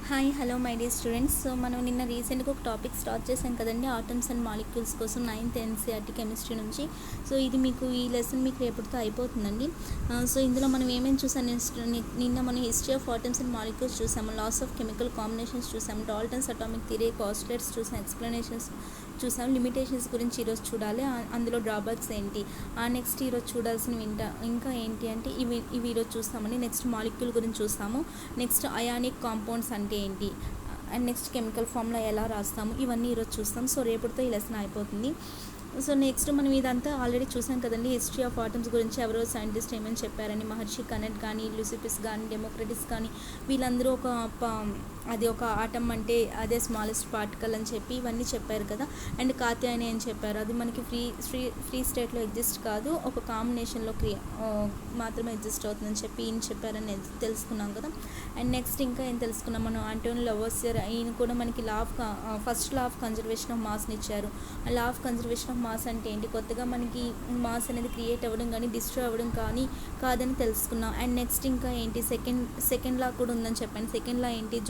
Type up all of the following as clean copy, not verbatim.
Hi hello my dear students. So మనం నిన్న రీసెంట్గా ఒక టాపిక్ స్టార్ట్ చేసాం కదండి, ఆటమ్స్ అండ్ మాలిక్యూల్స్ కోసం 9th ఎన్సీఆర్టీ కెమిస్ట్రీ నుంచి. సో ఇది మీకు ఈ లెసన్ మీకు రేపటితో అయిపోతుందండి. సో ఇందులో మనం ఏమేమి చూసాం, నిన్న మనం history of atoms and molecules చూసాము, లాస్ ఆఫ్ కెమికల్ కాంబినేషన్స్ చూసాము, డాల్టన్స్ అటామిక్ థియరీ, కాస్ట్లెట్స్ చూసాం, ఎక్స్ప్లెనేషన్స్ చూసాము, లిమిటేషన్స్ గురించి ఈరోజు చూడాలి, అందులో డ్రాబ్యాక్స్ ఏంటి, నెక్స్ట్ ఈరోజు చూడాల్సినవి ఇంకా ఏంటి అంటే ఇవి ఈరోజు చూస్తామండి. నెక్స్ట్ మాలిక్యూల్ గురించి చూస్తాము, నెక్స్ట్ అయానిక్ కాంపౌండ్స్ అంటే ఏంటి, అండ్ నెక్స్ట్ కెమికల్ ఫామ్లో ఎలా రాస్తాము, ఇవన్నీ ఈరోజు చూస్తాం. సో రేపటితో ఈ లెసన్ అయిపోతుంది. సో నెక్స్ట్ మనం ఇదంతా ఆల్రెడీ చూసాం కదండి, హిస్టరీ ఆఫ్ ఆటమ్స్ గురించి ఎవరో సైంటిస్ట్ ఏమని చెప్పారని, మహర్షి కనెట్ కానీ, లూసిఫిస్ కానీ, డెమోక్రటిస్ కానీ, వీళ్ళందరూ అది ఒక ఆటమ్ అంటే అదే స్మాలెస్ట్ పార్టికల్ అని చెప్పి ఇవన్నీ చెప్పారు కదా. అండ్ కాత్యాయని అని చెప్పారు, అది మనకి ఫ్రీ స్టేట్లో ఎగ్జిస్ట్ కాదు, ఒక కాంబినేషన్లో మాత్రమే ఎగ్జిస్ట్ అవుతుందని చెప్పి ఈయన చెప్పారని తెలుసుకున్నాం కదా. అండ్ నెక్స్ట్ ఇంకా ఏం తెలుసుకున్నాం మనం, ఆంటోనీ లవోసియర్, ఈయన కూడా మనకి first law of conservation of మాస్ని ఇచ్చారు. Law of conservation of mass అంటే ఏంటి, కొత్తగా మనకి మాస్ అనేది క్రియేట్ అవ్వడం కానీ డిస్ట్రాయ్ అవ్వడం కానీ కాదని తెలుసుకున్నాం. అండ్ నెక్స్ట్ ఇంకా ఏంటి, సెకండ్ లా కూడా ఉందని చెప్పాను. సెకండ్ లా ఏంటి,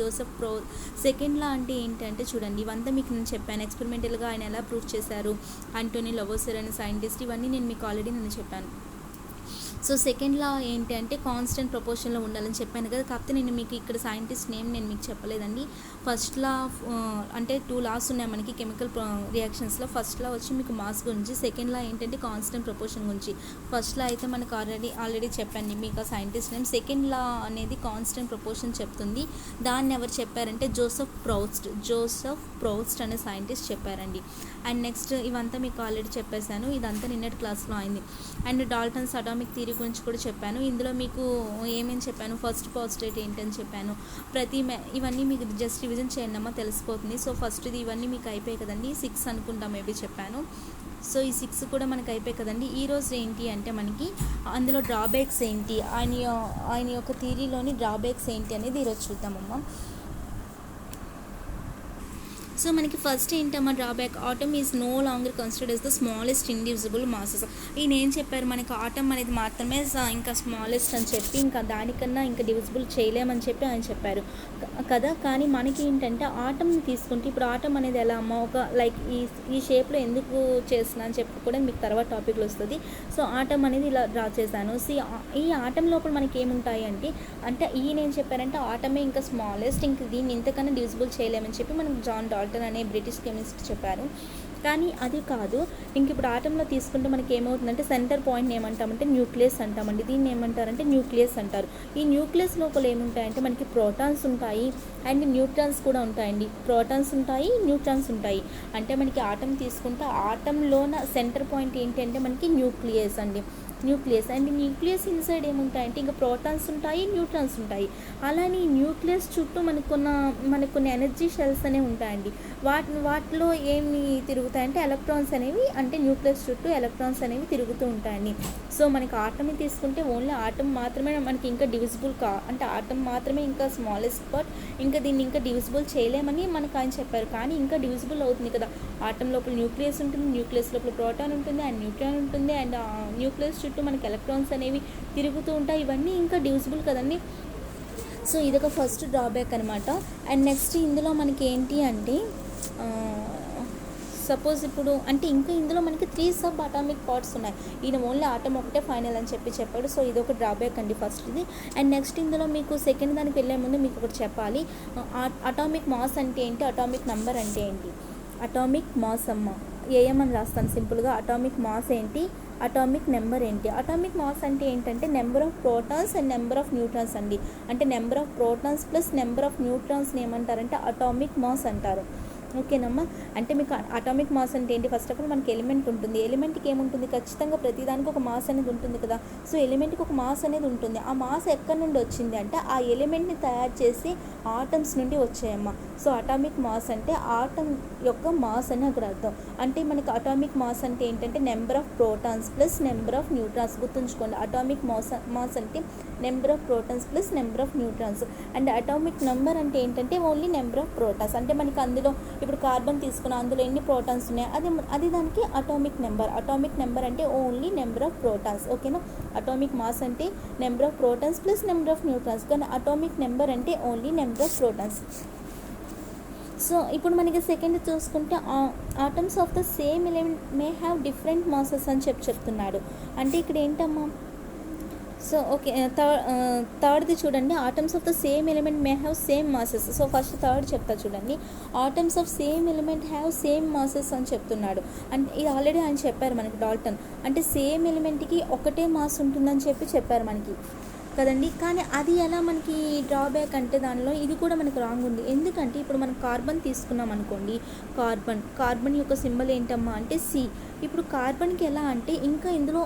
సెకండ్ లా అంటే ఏంటంటే చూడండి, ఇవంతా మీకు నేను చెప్పాను, ఎక్స్పెరిమెంటల్గా ఆయన ఎలా ప్రూవ్ చేశారు, ఆంటోనీ లవోసియర్ అనే సైంటిస్ట్, ఇవన్నీ నేను మీకు ఆల్రెడీ చెప్పాను. సో సెకండ్ లా ఏంటి అంటే కాన్స్టెంట్ ప్రపోర్షన్లో ఉండాలని చెప్పాను కదా. కాకపోతే నేను మీకు ఇక్కడ సైంటిస్ట్ నేమ్ నేను మీకు చెప్పలేదండి. ఫస్ట్ లా అంటే 2 లాస్ ఉన్నాయి మనకి కెమికల్ రియాక్షన్స్లో. ఫస్ట్ లా వచ్చి మీకు మాస్ గురించి, సెకండ్ లా ఏంటంటే కాన్స్టెంట్ ప్రపోర్షన్ గురించి. ఫస్ట్ లా అయితే మనకు ఆల్రెడీ చెప్పండి మీకు ఆ సైంటిస్ట్ నేమ్. సెకండ్ లా అనేది కాన్స్టెంట్ ప్రపోర్షన్ చెప్తుంది. దాన్ని ఎవరు చెప్పారంటే జోసెఫ్ ప్రౌస్ట్ అనే సైంటిస్ట్ చెప్పారండి. అండ్ నెక్స్ట్ ఇవంతా మీకు ఆల్రెడీ చెప్పేశాను, ఇదంతా నిన్నటి క్లాస్లో అయింది. అండ్ డాల్టన్స్ అటామిక్ థియరీ గురించి కూడా చెప్పాను. ఇందులో మీకు ఏమేమి చెప్పాను, ఫస్ట్ పాజిటివ్ ఏంటని చెప్పాను. ఇవన్నీ మీకు జస్ట్ రివిజన్ చేయండి అమ్మా, తెలిసిపోతుంది. సో ఫస్ట్ది ఇవన్నీ మీకు అయిపోయాయి కదండి, 6 అనుకుంటా మేబీ చెప్పాను. సో ఈ 6 కూడా మనకు అయిపోయాయి కదండి. ఈరోజు ఏంటి అంటే మనకి అందులో డ్రాబ్యాక్స్ ఏంటి, ఆయన యొక్క థియరీలోని డ్రాబ్యాక్స్ ఏంటి అనేది ఈరోజు చూద్దామమ్మా. సో మనకి ఫస్ట్ ఏంటమ్మా drawback, atom is no longer considered as the smallest indivisible masses. ఈయన ఏం చెప్పారు, మనకి ఆటమ్ అనేది మాత్రమే ఇంకా స్మాలెస్ట్ అని చెప్పి, ఇంకా దానికన్నా ఇంకా డివిజిబుల్ చేయలేమని చెప్పి ఆయన చెప్పారు కదా. కానీ మనకి ఏంటంటే ఆటమ్ని తీసుకుంటే, ఇప్పుడు ఆటమ్ అనేది ఎలా అమ్మా, ఒక లైక్ ఈ షేప్లో ఎందుకు చేస్తున్నా అని చెప్పి కూడా మీకు తర్వాత టాపిక్లో వస్తుంది. సో ఆటమ్ అనేది ఇలా డ్రా చేశాను. ఈ ఆటమ్ లోపల మనకి ఏముంటాయి అంటే ఈయన ఏం చెప్పారంటే ఆటమే ఇంకా స్మాలెస్ట్, ఇంక దీన్ని ఇంతకన్నా డివిజిబుల్ చేయలేమని చెప్పి మనకు జాన్ డాల్టన్ అనే బ్రిటిష్ కెమిస్ట్ చెప్పారు. కానీ అది కాదు, ఇంక ఇప్పుడు ఆటంలో తీసుకుంటే మనకి ఏమవుతుందంటే సెంటర్ పాయింట్ ఏమంటామంటే న్యూక్లియస్ అంటామండి. దీన్ని ఏమంటారంటే న్యూక్లియస్ అంటారు. ఈ న్యూక్లియస్ లోపల ఏముంటాయంటే మనకి ప్రోటాన్స్ ఉంటాయి అండ్ న్యూట్రాన్స్ కూడా ఉంటాయండి. ప్రోటాన్స్ ఉంటాయి, న్యూట్రాన్స్ ఉంటాయి. అంటే మనకి ఆటం తీసుకుంటే ఆటంలోన సెంటర్ పాయింట్ ఏంటి అంటే మనకి న్యూక్లియస్ అండి, న్యూక్లియస్. అండ్ న్యూక్లియస్ ఇన్సైడ్ ఏముంటాయంటే ఇంకా ప్రోటాన్స్ ఉంటాయి, న్యూట్రాన్స్ ఉంటాయి. అలానే ఈ న్యూక్లియస్ చుట్టూ మనకు కొన్ని ఎనర్జీ షెల్స్ అనేవి ఉంటాయండి. వాటిలో ఏమి తిరుగుతాయంటే ఎలక్ట్రాన్స్ అనేవి, అంటే న్యూక్లియస్ చుట్టూ ఎలక్ట్రాన్స్ అనేవి తిరుగుతూ ఉంటాయండి. సో మనకి ఆటమ్ని తీసుకుంటే ఓన్లీ ఆటమ్ మాత్రమే మనకి ఇంకా డివిజిబుల్ అంటే ఆటమ్ మాత్రమే ఇంకా స్మాలెస్ట్ పార్ట్, ఇంకా దీన్ని ఇంకా డివిజిబుల్ చేయలేమని మనకు ఆయన చెప్పారు. కానీ ఇంకా డివిజిబుల్ అవుతుంది కదా. ఆటమ్ లోపల న్యూక్లియస్ ఉంటుంది, న్యూక్లియస్ లోపల ప్రోటాన్ ఉంటుంది అండ్ న్యూట్రాన్ ఉంటుంది, అండ్ న్యూక్లియస్ చుట్టూ మనకి ఎలక్ట్రాన్స్ అనేవి తిరుగుతూ ఉంటాయి. ఇవన్నీ ఇంకా డివిజిబుల్ కదండి. సో ఇదొక ఫస్ట్ డ్రాబ్యాక్ అనమాట. అండ్ నెక్స్ట్ ఇందులో మనకి ఏంటి అంటే సపోజ్ ఇప్పుడు అంటే ఇంకా ఇందులో మనకి 3 సబ్ అటామిక్ పార్ట్స్ ఉన్నాయి. ఈయన ఓన్లీ ఆటమ్ ఒకటే ఫైనల్ అని చెప్పాడు. సో ఇది ఒక డ్రాబ్యాక్ అండి ఫస్ట్ ఇది. అండ్ నెక్స్ట్ ఇందులో మీకు సెకండ్ దానికి వెళ్ళే ముందు మీకు ఒకటి చెప్పాలి, అటామిక్ మాస్ అంటే ఏంటి, అటామిక్ నెంబర్ అంటే ఏంటి. అటామిక్ మాస్ అమ్మ ఏఎం అని రాస్తాను సింపుల్గా. అటామిక్ మాస్ ఏంటి, అటామిక్ నెంబర్ ఏంటి. అటామిక్ మాస్ అంటే ఏంటంటే number of protons and number of neutrons అండి. అంటే number of protons plus number of న్యూట్రాన్స్ని ఏమంటారంటే అటామిక్ మాస్ అంటారు. ఓకేనమ్మా. అంటే మీకు అటామిక్ మాస్ అంటే ఏంటి, ఫస్ట్ ఆఫ్ ఆల్ మనకి ఎలిమెంట్ ఉంటుంది. ఎలిమెంట్కి ఏముంటుంది, ఖచ్చితంగా ప్రతిదానికి ఒక మాస్ అనేది ఉంటుంది కదా. సో ఎలిమెంట్కి ఒక మాస్ అనేది ఉంటుంది. ఆ మాస్ ఎక్కడి నుండి వచ్చింది అంటే ఆ ఎలిమెంట్ని తయారు చేసి ఆటమ్స్ నుండి వచ్చాయమ్మా. సో అటామిక్ మాస్ అంటే ఆటమ్ యొక్క మాస్ అని అక్కడ అర్థం. అంటే మనకి అటామిక్ మాస్ అంటే ఏంటంటే number of protons plus number of neutrons. గుర్తుంచుకోండి, అటామిక్ మాస్ అంటే number of protons plus number of neutrons. And atomic number అంటే ఏంటంటే ఓన్లీ నెంబర్ ఆఫ్ ప్రోటాన్స్. అంటే మనకి అందులో ఇప్పుడు కార్బన్ తీసుకున్న అందులో ఎన్ని ప్రోటాన్స్ ఉన్నాయి అది దానికి అటామిక్ నెంబర్. అటామిక్ నెంబర్ అంటే ఓన్లీ నెంబర్ ఆఫ్ ప్రోటాన్స్. ఓకేనా. అటామిక్ మాస్ అంటే number of protons plus number of neutrons, కానీ అటామిక్ నెంబర్ అంటే only number of protons. So ఇప్పుడు మనకి సెకండ్ చూసుకుంటే atoms of the same element may have different masses అని చెప్తున్నాడు. అంటే ఇక్కడ ఏంటమ్మా, సో ఓకే థర్డ్ది చూడండి, atoms of the same element may have same masses. So first third చెప్తా చూడండి, atoms of same element have same masses అని చెప్తున్నాడు. అంటే ఇది ఆల్రెడీ ఆయన చెప్పారు మనకి డాల్టన్. అంటే సేమ్ ఎలిమెంట్కి ఒకటే మాస్ ఉంటుందని చెప్పారు మనకి కదండి. కానీ అది ఎలా మనకి డ్రాబ్యాక్ అంటే దానిలో ఇది కూడా మనకి రాంగ్ ఉంది. ఎందుకంటే ఇప్పుడు మనం కార్బన్ తీసుకున్నాం అనుకోండి, కార్బన్ యొక్క సింబల్ ఏంటమ్మా అంటే సి. ఇప్పుడు కార్బన్కి ఎలా అంటే ఇంకా ఇందులో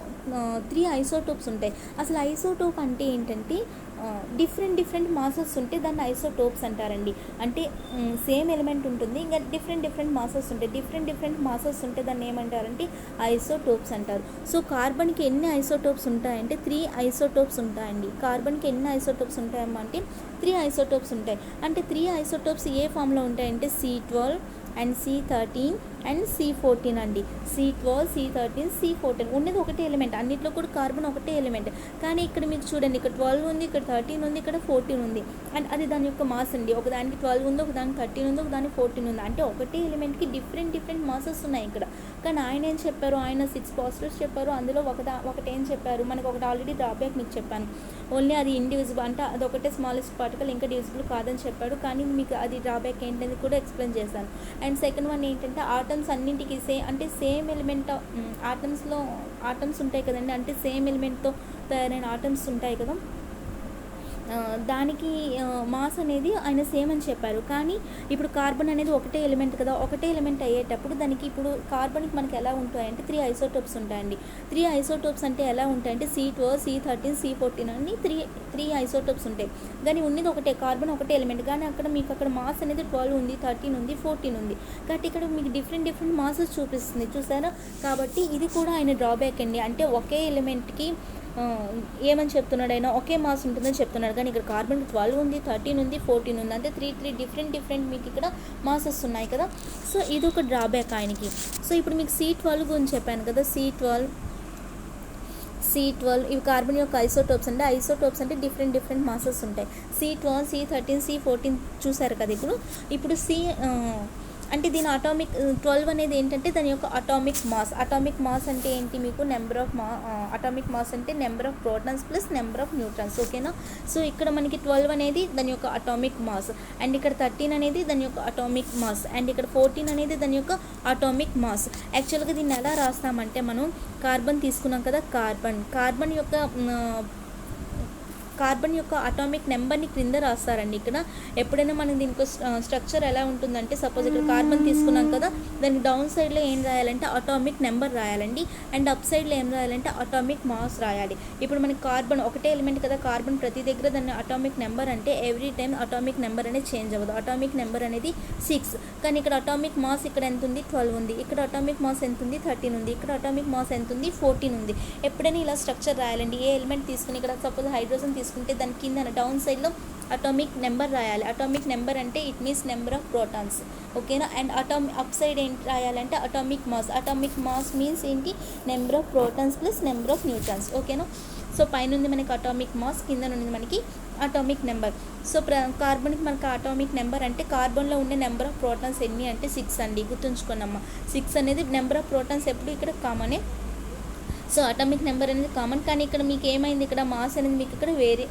3 ఐసోటోప్స్ ఉంటాయి. అసలు ఐసోటోప్ అంటే ఏంటంటే డిఫరెంట్ మాసెస్ ఉంటే దాన్ని ఐసోటోప్స్ అంటారండి. అంటే సేమ్ ఎలిమెంట్ ఉంటుంది, ఇంకా డిఫరెంట్ మాసెస్ ఉంటాయి. డిఫరెంట్ మాసెస్ ఉంటే దాన్ని ఏమంటారంటే ఐసోటోప్స్ అంటారు. సో కార్బన్కి ఎన్ని ఐసోటోప్స్ ఉంటాయంటే 3 ఐసోటోప్స్ ఉంటాయండి. కార్బన్కి ఎన్ని ఐసోటోప్స్ ఉంటాయమ్మా అంటే 3 ఐసోటోప్స్ ఉంటాయి. అంటే 3 ఐసోటోప్స్ ఏ ఫామ్లో ఉంటాయంటే C12 and C13 and C14 అండి. C12, C13, C14 ఉన్నది ఒకటే ఎలిమెంట్. అన్నిట్లో కూడా కార్బన్ ఒకటే ఎలిమెంట్. కానీ ఇక్కడ మీకు చూడండి, ఇక్కడ 12 ఉంది, ఇక్కడ 13 ఉంది, ఇక్కడ 14 ఉంది. అండ్ అది దాని యొక్క మాస్ అండి. ఒకదానికి 12 ఉంది, ఒకదానికి 13 ఉంది, ఒకదానికి 14 ఉంది. అంటే ఒకటే ఎలిమెంట్కి డిఫరెంట్ మాసెస్ ఉన్నాయి ఇక్కడ. కానీ ఆయన ఏం చెప్పారు, ఆయన 6 పాజిటివ్స్ చెప్పారు. అందులో ఒకటేం చెప్పారు మనకు, ఒకటి ఆల్రెడీ డ్రాబ్యాక్ మీకు చెప్పాను, ఓన్లీ అది ఇండివిజిబుల్ అంటే అది ఒకటే స్మాలెస్ట్ పార్టికల్, ఇంకా డివిజిబుల్ కాదని చెప్పాడు. కానీ మీకు అది డ్రాబ్యాక్ ఏంటని కూడా ఎక్స్ప్లెయిన్ చేశాను. అండ్ సెకండ్ వన్ ఏంటంటే ఆటమ్స్ అన్నింటికి అంటే సేమ్ ఎలిమెంట్ ఆటమ్స్ ఉంటాయి కదండి. అంటే సేమ్ ఎలిమెంట్తో తయారైన ఆటమ్స్ ఉంటాయి కదా, దానికి మాస్ అనేది ఆయన సేమ్ అని చెప్పారు. కానీ ఇప్పుడు కార్బన్ అనేది ఒకటే ఎలిమెంట్ కదా, ఒకటే ఎలిమెంట్ అయ్యేటప్పుడు దానికి ఇప్పుడు కార్బన్కి మనకి ఎలా ఉంటాయంటే 3 ఐసోటోప్స్ ఉంటాయండి. 3 ఐసోటోప్స్ అంటే ఎలా ఉంటాయంటే C12, C13, C14 అని 3 ఐసోటోప్స్ ఉంటాయి. కానీ ఉన్నది ఒకటే, కార్బన్ ఒకటే ఎలిమెంట్. కానీ అక్కడ మాస్ అనేది 12 ఉంది, 13 ఉంది, 14 ఉంది. కాబట్టి ఇక్కడ మీకు డిఫరెంట్ మాసెస్ చూపిస్తుంది, చూసారా. కాబట్టి ఇది కూడా ఆయన డ్రాబ్యాక్ అండి. అంటే ఒకే ఎలిమెంట్కి ఏమని చెప్తున్నాడు ఆయన, ఒకే మాస్ ఉంటుందని చెప్తున్నాడు. కానీ ఇక్కడ కార్బన్ 12 ఉంది, 13 ఉంది, 14 ఉంది. అంటే 3 డిఫరెంట్ మీకు ఇక్కడ మాసెస్ ఉన్నాయి కదా. సో ఇది ఒక డ్రాబ్యాక్ ఆయనకి. సో ఇప్పుడు మీకు C12 గురించి చెప్పాను కదా, C12 ఇవి కార్బన్ యొక్క ఐసోటోప్స్ అంటే డిఫరెంట్ మాసెస్ ఉంటాయి. C12, C13, C14 చూసారు కదా. ఇప్పుడు అంటే దీని అటామిక్ 12 అనేది ఏంటంటే దాని యొక్క అటామిక్ మాస్ అంటే ఏంటి మీకు అటామిక్ మాస్ అంటే number of protons plus number of neutrons. ఓకేనా. సో ఇక్కడ మనకి 12 అనేది దాని యొక్క అటామిక్ మాస్, అండ్ ఇక్కడ 13 అనేది దాని యొక్క అటామిక్ మాస్, అండ్ ఇక్కడ 14 అనేది దాని యొక్క అటామిక్ మాస్. యాక్చువల్గా దీన్ని ఎలా రాస్తామంటే మనం కార్బన్ తీసుకున్నాం కదా, కార్బన్ యొక్క అటామిక్ నెంబర్ని క్రింద రాస్తారండి. ఇక్కడ ఎప్పుడైనా మనం దీనికి స్ట్రక్చర్ ఎలా ఉంటుందంటే, సపోజ్ ఇక్కడ కార్బన్ తీసుకున్నాం కదా, దానికి డౌన్ సైడ్లో ఏం రాయాలంటే అటామిక్ నెంబర్ రాయాలండి, అండ్ అప్ సైడ్లో ఏం రాయాలంటే అటామిక్ మాస్ రాయాలి. ఇప్పుడు మనకి కార్బన్ ఒకటే ఎలిమెంట్ కదా, కార్బన్ ప్రతి దగ్గర దాన్ని అటామిక్ నెంబర్ అంటే ఎవ్రీ టైం అటామిక్ నెంబర్ అనేది చేంజ్ అవ్వదు. అటామిక్ నెంబర్ అనేది 6, కానీ ఇక్కడ అటామిక్ మాస్ ఇక్కడ ఎంత ఉంది, 12 ఉంది. ఇక్కడ అటామిక్ మాస్ ఎంత ఉంది, 13 ఉంది. ఇక్కడ అటామిక్ మాస్ ఎంత ఉంది, 14 ఉంది. ఎప్పుడైనా ఇలా స్ట్రక్చర్ రాయాలండి. ఏ ఎలిమెంట్ తీసుకుని ఇక్కడ సపోజ్ హైడ్రోజన్ తీసుకుంటే దాని కింద డౌన్ సైడ్లో అటామిక్ నెంబర్ రాయాలి. అటామిక్ నెంబర్ అంటే it means number of protons. ఓకేనా. అండ్ అప్ సైడ్ ఏంటి రాయాలంటే అటామిక్ మాస్ మీన్స్ ఏంటి, number of protons plus number of neutrons. ఓకేనా. సో పైన ఉంది మనకి అటామిక్ మాస్, కింద ఉంది మనకి అటామిక్ నెంబర్. సో కార్బన్కి మనకి అటామిక్ నెంబర్ అంటే కార్బన్లో ఉండే నెంబర్ ఆఫ్ ప్రోటాన్స్ ఎన్ని అంటే 6 అండి. గుర్తుంచుకున్నామ్మా, 6 అనేది నెంబర్ ఆఫ్ ప్రోటాన్స్ ఎప్పుడు ఇక్కడ కామనే. సో అటామిక్ నెంబర్ అనేది కామన్. కానీ ఇక్కడ మీకు ఏమైంది, ఇక్కడ మాస్ అనేది మీకు ఇక్కడ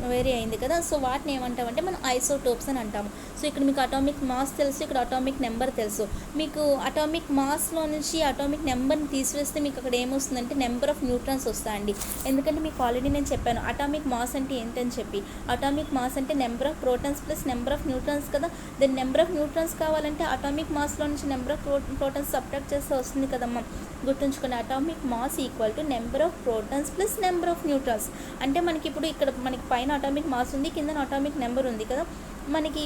వేరీ అయింది కదా. సో వాటిని ఏమంటామంటే మనం ఐసోటోప్స్ అని అంటాము. సో ఇక్కడ మీకు అటామిక్ మాస్ తెలుసు, ఇక్కడ అటామిక్ నెంబర్ తెలుసు. మీకు అటామిక్ మాస్లో నుంచి అటామిక్ నెంబర్ని తీసివేస్తే మీకు అక్కడ ఏమొస్తుందంటే నెంబర్ ఆఫ్ న్యూట్రాన్స్ వస్తాయండి. ఎందుకంటే మీకు ఆల్రెడీ నేను చెప్పాను అటామిక్ మాస్ అంటే ఏంటని చెప్పి. అటామిక్ మాస్ అంటే number of protons plus number of neutrons కదా. దెన్ నెంబర్ ఆఫ్ న్యూట్రాన్స్ కావాలంటే అటామిక్ మాస్లో నుంచి నెంబర్ ఆఫ్ ప్రోటాన్స్ సబ్ట్రాక్ట్ చేస్తే వస్తుంది కదమ్మా. గుర్తుంచుకోండి, atomic mass equal to number of protons plus number of neutrons. అంటే మనకి ఇప్పుడు ఇక్కడ మనకి పైన అటామిక్ మాస్ ఉంది, కింద అటామిక్ నెంబర్ ఉంది కదా. మనకి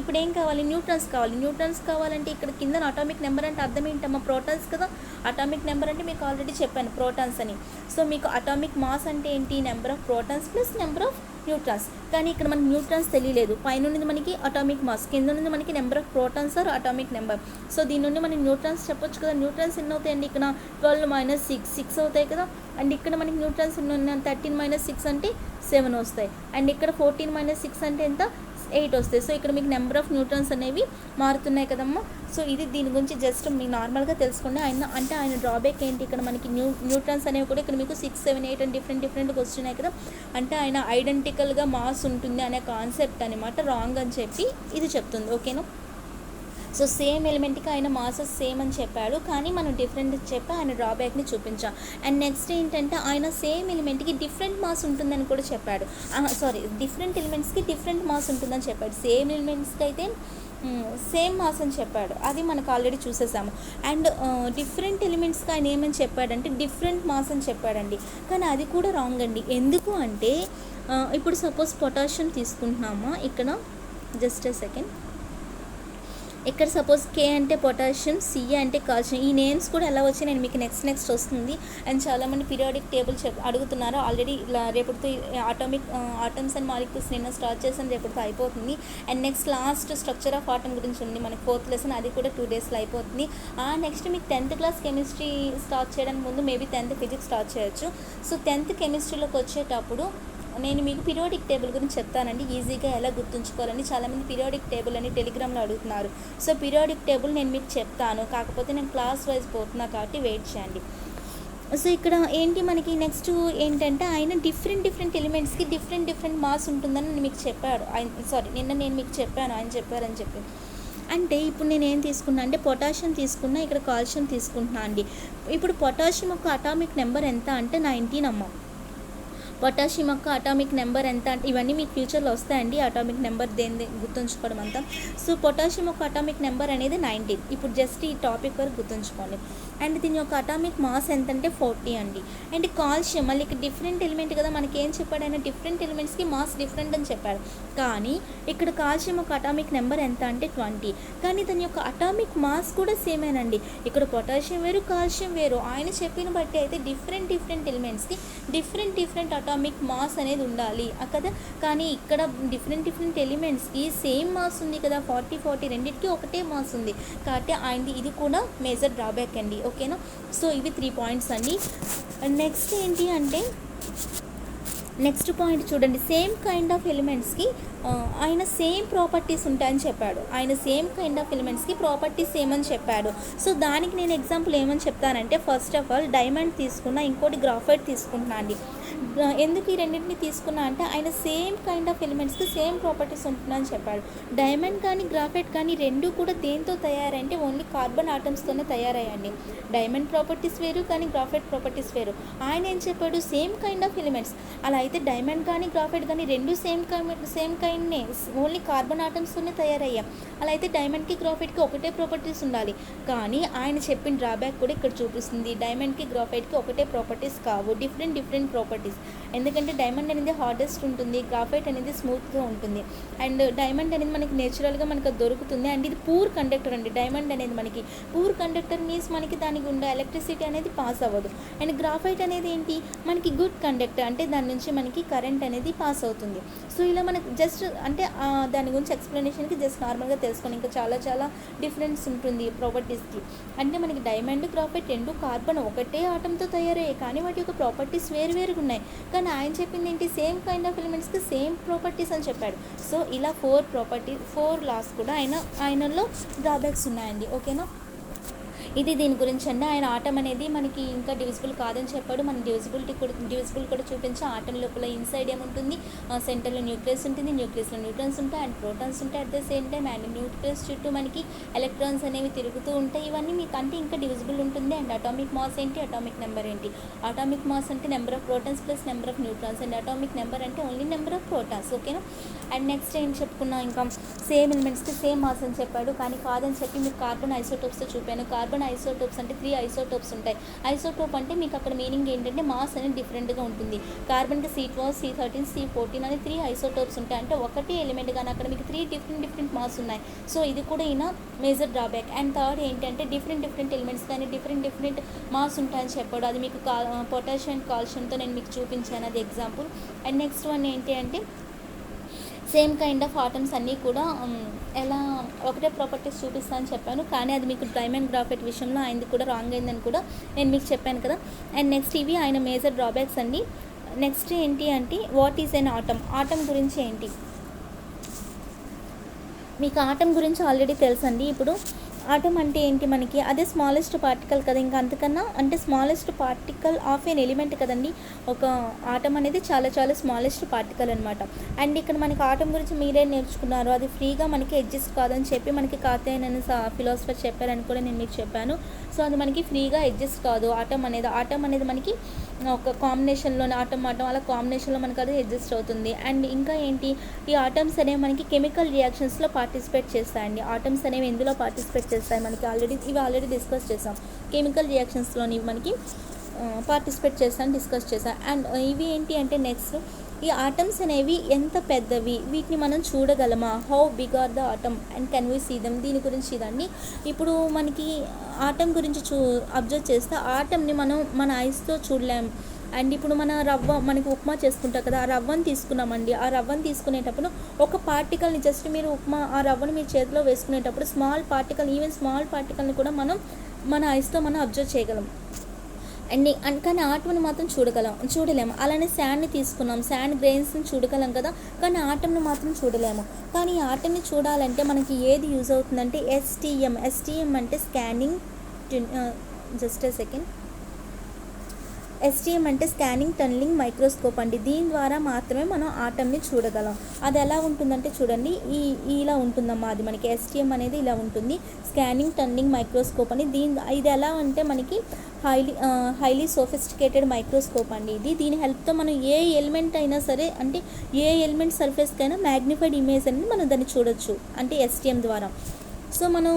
ఇప్పుడు ఏం కావాలి, న్యూట్రాన్స్ కావాలి. న్యూట్రాన్స్ కావాలంటే ఇక్కడ కింద అటామిక్ నెంబర్ అంటే అర్థం ఏంటమ్మా, ప్రోటాన్స్ కదా. అటామిక్ నెంబర్ అంటే మీకు ఆల్రెడీ చెప్పాను ప్రోటాన్స్ అని. సో మీకు అటామిక్ మాస్ అంటే ఏంటి, number of protons plus number of neutrons. కానీ ఇక్కడ మనకి న్యూట్రాన్స్ తెలియలేదు, పైన నుండి మనకి అటామిక్ మాస్, కింద నుండి మనకి number of protons or atomic number. So దీని నుండి మనం న్యూట్రాన్స్ చెప్పొచ్చు కదా. న్యూట్రాన్స్ ఎన్ని అవుతాయండి, ఇక్కడ 12 - 6 6 అవుతాయి కదా. అండ్ ఇక్కడ మనకి న్యూట్రాన్స్ ఎన్ని ఉన్నాయి, 13 - 6 అంటే 7 వస్తాయి. అండ్ ఇక్కడ 14 - 6 అంటే ఎంత, 8 వస్తాయి. సో ఇక్కడ మీకు నెంబర్ ఆఫ్ న్యూట్రాన్స్ అనేవి మారుతున్నాయి కదమ్మా. సో ఇది దీని గురించి జస్ట్ మీ నార్మల్గా తెలుసుకోండి. ఆయన డ్రాబ్యాక్ ఏంటి, ఇక్కడ మనకి న్యూట్రాన్స్ అనేవి కూడా ఇక్కడ మీకు 6, 7, 8 అని డిఫరెంట్గా వస్తున్నాయి కదా. అంటే ఆయన ఐడెంటికల్గా మాస్ ఉంటుంది అనే కాన్సెప్ట్ అనమాట రాంగ్ అని చెప్పి ఇది చెప్తుంది. ఓకేనా. సో సేమ్ ఎలిమెంట్కి ఆయన మాసెస్ సేమ్ అని చెప్పాడు, కానీ మనం డిఫరెంట్ చెప్పి ఆయన డ్రాబ్యాక్ని చూపించాం. అండ్ నెక్స్ట్ ఏంటంటే ఆయన సేమ్ ఎలిమెంట్కి డిఫరెంట్ మాస్ ఉంటుందని కూడా చెప్పాడు. డిఫరెంట్ ఎలిమెంట్స్కి డిఫరెంట్ మాస్ ఉంటుందని చెప్పాడు. సేమ్ ఎలిమెంట్స్కి అయితే సేమ్ మాస్ అని చెప్పాడు, అది మనకు ఆల్రెడీ చూసేసాము. అండ్ డిఫరెంట్ ఎలిమెంట్స్కి ఆయన ఏమని చెప్పాడంటే డిఫరెంట్ మాస్ అని చెప్పాడండి, కానీ అది కూడా రాంగ్ అండి. ఎందుకు అంటే ఇప్పుడు సపోజ్ పొటాషియం తీసుకుంటున్నామా, ఇక్కడ జస్ట్ ఎ సెకండ్, ఇక్కడ సపోజ్ కే అంటే పొటాషియం, సిఏ అంటే కాల్షియం. ఈ నేమ్స్ కూడా ఎలా వచ్చి నేను మీకు నెక్స్ట్ వస్తుంది. అండ్ చాలామంది పీరియాడిక్ టేబుల్ అడుగుతున్నారు ఆల్రెడీ. ఇలా రేపటితో ఆటమ్స్ అండ్ మాలిక్యూల్స్ నిన్న స్టార్ట్ చేసాను, రేపటితో అయిపోతుంది. And next last structure of atom గురించి ఉంది మనకి 4th లెసన్, అది కూడా 2 డేస్లో అయిపోతుంది. నెక్స్ట్ మీకు 10th క్లాస్ కెమిస్ట్రీ స్టార్ట్ చేయడానికి ముందు మేబీ 10th ఫిజిక్స్ స్టార్ట్ చేయొచ్చు. సో 10th కెమిస్ట్రీలోకి వచ్చేటప్పుడు నేను మీకు పీరియాడిక్ టేబుల్ గురించి చెప్తానండి, ఈజీగా ఎలా గుర్తుంచుకోవాలని. చాలామంది పీరియాడిక్ టేబుల్ అని టెలిగ్రామ్లో అడుగుతున్నారు. సో పీరియాడిక్ టేబుల్ నేను మీకు చెప్తాను, కాకపోతే నేను క్లాస్ వైజ్ పోతున్నా కాబట్టి వెయిట్ చేయండి. సో ఇక్కడ ఏంటి మనకి నెక్స్ట్ ఏంటంటే ఆయన డిఫరెంట్ ఎలిమెంట్స్కి డిఫరెంట్ మాస్ ఉంటుందని మీకు చెప్పాడు. నిన్న నేను మీకు చెప్పాను, ఆయన చెప్పారని చెప్పి. అంటే ఇప్పుడు నేను ఏం తీసుకున్నా అంటే పొటాషియం తీసుకున్నా, ఇక్కడ కాల్షియం తీసుకుంటున్నా అండి. ఇప్పుడు పొటాషియం యొక్క అటామిక్ నెంబర్ ఎంత అంటే 19 అమ్మ. పొటాషియం యొక్క అటామిక్ నెంబర్ ఎంత అంటే ఇవన్నీ మీకు ఫ్యూచర్లో వస్తాయండి, అటామిక్ నెంబర్ దేని గుర్తుంచుకోవడం అంతా. సో పొటాషియం యొక్క అటామిక్ నెంబర్ అనేది 19. ఇప్పుడు జస్ట్ ఈ టాపిక్ వరకు గుర్తుంచుకోండి. అండ్ దీని యొక్క అటామిక్ మాస్ ఎంత అంటే 40 అండి. అండ్ కాల్షియం మళ్ళీ ఇక్కడ డిఫరెంట్ ఎలిమెంట్ కదా, మనకి ఏం చెప్పాడు ఆయన, డిఫరెంట్ ఎలిమెంట్స్కి మాస్ డిఫరెంట్ అని చెప్పాడు. కానీ ఇక్కడ కాల్షియం యొక్క అటామిక్ నెంబర్ ఎంత అంటే 20, కానీ దాని యొక్క అటామిక్ మాస్ కూడా సేమేనండి. ఇక్కడ పొటాషియం వేరు, కాల్షియం వేరు. ఆయన చెప్పిన బట్టి అయితే డిఫరెంట్ ఎలిమెంట్స్కి డిఫరెంట్ అటామిక్ మాస్ అనేది ఉండాలి కదా. కానీ ఇక్కడ డిఫరెంట్ ఎలిమెంట్స్కి సేమ్ మాస్ ఉంది కదా, 40 రెండింటికి ఒకటే మాస్ ఉంది కాబట్టి ఆయనది ఇది కూడా మేజర్ డ్రాబ్యాక్ అండి. ఓకేనా. సో ఇవి 3 పాయింట్స్ అండి. నెక్స్ట్ ఏంటి అంటే నెక్స్ట్ పాయింట్ చూడండి, సేమ్ కైండ్ ఆఫ్ ఎలిమెంట్స్కి ఆయన సేమ్ ప్రాపర్టీస్ ఉంటాయని చెప్పాడు. ఆయన సేమ్ కైండ్ ఆఫ్ ఎలిమెంట్స్కి ప్రాపర్టీస్ ఏమని చెప్పాడు. సో దానికి నేను ఎగ్జాంపుల్ ఏమని చెప్తానంటే, ఫస్ట్ ఆఫ్ ఆల్ డైమండ్ తీసుకున్నా, ఇంకోటి గ్రాఫైట్ తీసుకుంటున్నా అండి. ఎందుకు ఈ రెండింటిని తీసుకున్నా అంటే ఆయన సేమ్ కైండ్ ఆఫ్ ఎలిమెంట్స్కి సేమ్ ప్రాపర్టీస్ ఉంటుందని చెప్పాడు. డైమండ్ కానీ గ్రాఫైట్ కానీ రెండు కూడా దేంతో తయారంటే ఓన్లీ కార్బన్ ఆటమ్స్తోనే తయారయ్యండి. డైమండ్ ప్రాపర్టీస్ వేరు, కానీ గ్రాఫైట్ ప్రాపర్టీస్ వేరు. ఆయన ఏం చెప్పాడు, సేమ్ కైండ్ ఆఫ్ ఎలిమెంట్స్. అలా అయితే డైమండ్ కానీ గ్రాఫైట్ కానీ రెండు సేమ్ కైండ్నే, ఓన్లీ కార్బన్ ఆటమ్స్తోనే తయారయ్యాం. అలా అయితే డైమండ్కి గ్రాఫైట్కి ఒకటే ప్రాపర్టీస్ ఉండాలి. కానీ ఆయన చెప్పిన డ్రాబ్యాక్ కూడా ఇక్కడ చూపిస్తుంది, డైమండ్కి గ్రాఫైట్కి ఒకటే ప్రాపర్టీస్ కావు, డిఫరెంట్ ప్రాపర్టీస్. ఎందుకంటే డైమండ్ అనేది హార్డెస్ట్ ఉంటుంది, గ్రాఫైట్ అనేది స్మూత్గా ఉంటుంది. అండ్ డైమండ్ అనేది మనకి నేచురల్గా మనకు దొరుకుతుంది. అండ్ ఇది పూర్ కండక్టర్ అండి. డైమండ్ అనేది మనకి పూర్ కండక్టర్ మీన్స్ మనకి దానికి ఉండే ఎలక్ట్రిసిటీ అనేది పాస్ అవ్వదు. అండ్ గ్రాఫైట్ అనేది ఏంటి, మనకి గుడ్ కండక్టర్, అంటే దాని నుంచి మనకి కరెంట్ అనేది పాస్ అవుతుంది. సో ఇలా మనకి జస్ట్ అంటే దాని గురించి ఎక్స్ప్లెనేషన్కి జస్ట్ నార్మల్గా తెలుసుకోండి. ఇంకా చాలా డిఫరెన్స్ ఉంటుంది ప్రాపర్టీస్కి. అంటే మనకి డైమండ్ గ్రాఫైట్ రెండు కార్బన్ ఒకటే ఆటంతో తయారయ్యాయి, కానీ వాటి యొక్క ప్రాపర్టీస్ వేరుగా ఉన్నాయి. కానీ ఆయన చెప్పింది ఏంటి, సేమ్ కైండ్ ఆఫ్ ఎలిమెంట్స్కి సేమ్ ప్రాపర్టీస్ అని చెప్పాడు. సో ఇలా 4 లాస్ కూడా ఆయనలో డ్రాబ్యాక్స్ ఉన్నాయండి. ఓకేనా. ఇది దీని గురించి అండి. ఆయన ఆటం అనేది మనకి ఇంకా డివిజిబుల్ కాదని చెప్పాడు. మన డివిజిబుల్ కూడా చూపించి ఆటం లోపల ఇన్సైడ్ ఏముంటుంది, సెంటర్లో న్యూక్లియస్ ఉంటుంది, న్యూక్లియస్లో న్యూట్రాన్స్ ఉంటాయి అండ్ ప్రోటాన్స్ ఉంటాయి. At the same time and nucleus చుట్టూ మనకి ఎలక్ట్రాన్స్ అనేవి తిరుగుతూ ఉంటాయి. ఇవన్నీ మీకు అంటే ఇంకా డివిజిబుల్ ఉంటుంది. అండ్ అటామిక్ మాస్ ఏంటి, అటామిక్ నెంబర్ ఏంటి. అటామిక్ మాస్ అంటే number of protons plus number of neutrons, and atomic number అంటే ఓన్లీ నెంబర్ ఆఫ్ ప్రోటాన్స్. ఓకేనా. అండ్ నెక్స్ట్ ఏం చెప్పుకున్నా, ఇంకా సేమ్ ఎలిమెంట్స్కి సేమ్ మాస్ అని చెప్పాడు, కానీ కాదని చెప్పి మీకు కార్బన్ ఐసోటోప్స్తో చూపాను. కార్బన్ ఎన్ని ఐసోటోప్స్ అంటే 3 ఐసోటోప్స్ ఉంటాయి. ఐసోటోప్ అంటే మీకు అక్కడ మీనింగ్ ఏంటంటే మాస్ అనేది డిఫరెంట్గా ఉంటుంది. కార్బన్కి C12, C13, C14 అని 3 ఐసోటోప్స్ ఉంటాయి. అంటే ఒకటి ఎలిమెంట్ కానీ అక్కడ మీకు 3 డిఫరెంట్ మాస్ ఉన్నాయి. సో ఇది కూడా ఈయన మేజర్ డ్రాబ్యాక్. అండ్ థర్డ్ ఏంటంటే డిఫరెంట్ ఎలిమెంట్స్ కానీ డిఫరెంట్ మాస్ ఉంటాయని చెప్పాడు. అది మీకు పొటాషియం అండ్ కాల్షియంతో నేను మీకు చూపించాను, అది ఎగ్జాంపుల్. అండ్ నెక్స్ట్ వన్ ఏంటి అంటే సేమ్ కైండ్ ఆఫ్ ఆటమ్స్ అన్నీ కూడా ఎలా ఒకటే ప్రాపర్టీస్ చూపిస్తానని చెప్పాను, కానీ అది మీకు డైమండ్ గ్రాఫైట్ విషయంలో ఆయనది కూడా రాంగ్ అయిందని కూడా నేను మీకు చెప్పాను కదా. అండ్ నెక్స్ట్ ఇవి ఆయన మేజర్ డ్రాబ్యాక్స్ అండి. నెక్స్ట్ ఏంటి అంటే వాట్ ఈజ్ ఎన్ ఆటమ్ గురించి ఏంటి, మీకు ఆటమ్ గురించి ఆల్రెడీ తెలుసండి. ఇప్పుడు ఆటమ్ అంటే ఏంటి, మనకి అదే స్మాలెస్ట్ పార్టికల్ కదా, ఇంకా అంతకన్నా అంటే smallest particle of an element కదండి. ఒక ఆటమ్ అనేది చాలా స్మాలెస్ట్ పార్టికల్ అనమాట. అండ్ ఇక్కడ మనకి ఆటమ్ గురించి మీరే నేర్చుకున్నారు, అది ఫ్రీగా మనకి ఎగ్జిస్ట్ కాదని చెప్పి మనకి కాతేన్ అనే ఫిలాసఫర్ చెప్పారని కూడా నేను మీకు చెప్పాను. సో అది మనకి ఫ్రీగా ఎగ్జిస్ట్ కాదు ఆటమ్ అనేది మనకి ఒక కాంబినేషన్లోనే ఆటమ్ అలా కాంబినేషన్లో మనకి అది ఎగ్జిస్ట్ అవుతుంది. అండ్ ఇంకా ఏంటి, ఈ ఆటమ్స్ అనేవి మనకి కెమికల్ రియాక్షన్స్లో పార్టిసిపేట్ చేస్తాయండి. ఆటమ్స్ అనేవి ఎందులో పార్టిసిపేట్ చేస్తాయి, మనకి ఆల్రెడీ డిస్కస్ చేసాం. కెమికల్ రియాక్షన్స్లోని మనకి పార్టిసిపేట్ డిస్కస్ చేసాం. అండ్ ఇవి ఏంటి అంటే నెక్స్ట్ ఈ ఆటమ్స్ అనేవి ఎంత పెద్దవి, వీటిని మనం చూడగలమా, how big are the atom and can we see them, దీని గురించి ఇదండి. ఇప్పుడు మనకి ఆటమ్ గురించి అబ్జర్వ్ చేస్తే ఆటమ్ని మనం మన ఐస్తో చూడలేం. అండ్ ఇప్పుడు మన మనకి ఉప్మా చేసుకుంటాం కదా, ఆ రవ్వను తీసుకున్నామండి. ఆ రవ్వను తీసుకునేటప్పుడు ఒక పార్టికల్ని జస్ట్ మీరు ఆ రవ్వను మీ చేతిలో వేసుకునేటప్పుడు స్మాల్ పార్టికల్ని కూడా మనం మన ఐస్తో మనం అబ్జర్వ్ చేయగలం అండి. కానీ ఆటమ్ని మాత్రం చూడలేము. అలానే శాండ్ని తీసుకున్నాం, శాండ్ గ్రెయిన్స్ని చూడగలం కదా, కానీ ఆటమ్ని మాత్రం చూడలేము. కానీ ఈ ఆటమ్ని చూడాలంటే మనకి ఏది యూజ్ అవుతుందంటే ఎస్టీఎం అంటే scanning, just a second, STM అంటే స్కానింగ్ టన్నలింగ్ మైక్రోస్కోప్ అండి. దీని ద్వారా మాత్రమే మనం ఆటమ్ని చూడగలం. అది ఎలా ఉంటుందంటే చూడండి, ఇలా ఉంటుందమ్మా. అది మనకి STM అనేది ఇలా ఉంటుంది, స్కానింగ్ టన్నలింగ్ మైక్రోస్కోప్ అని. ఇది ఎలా అంటే మనకి హైలీ సోఫిస్టికేటెడ్ మైక్రోస్కోప్ అండి ఇది. దీని హెల్ప్తో మనం ఏ ఎలిమెంట్ అయినా సరే, అంటే ఏ ఎలిమెంట్ సర్ఫేస్కైనా మ్యాగ్నిఫైడ్ ఇమేజ్ అనేది మనం దాన్ని చూడొచ్చు, అంటే STM ద్వారా. సో మనం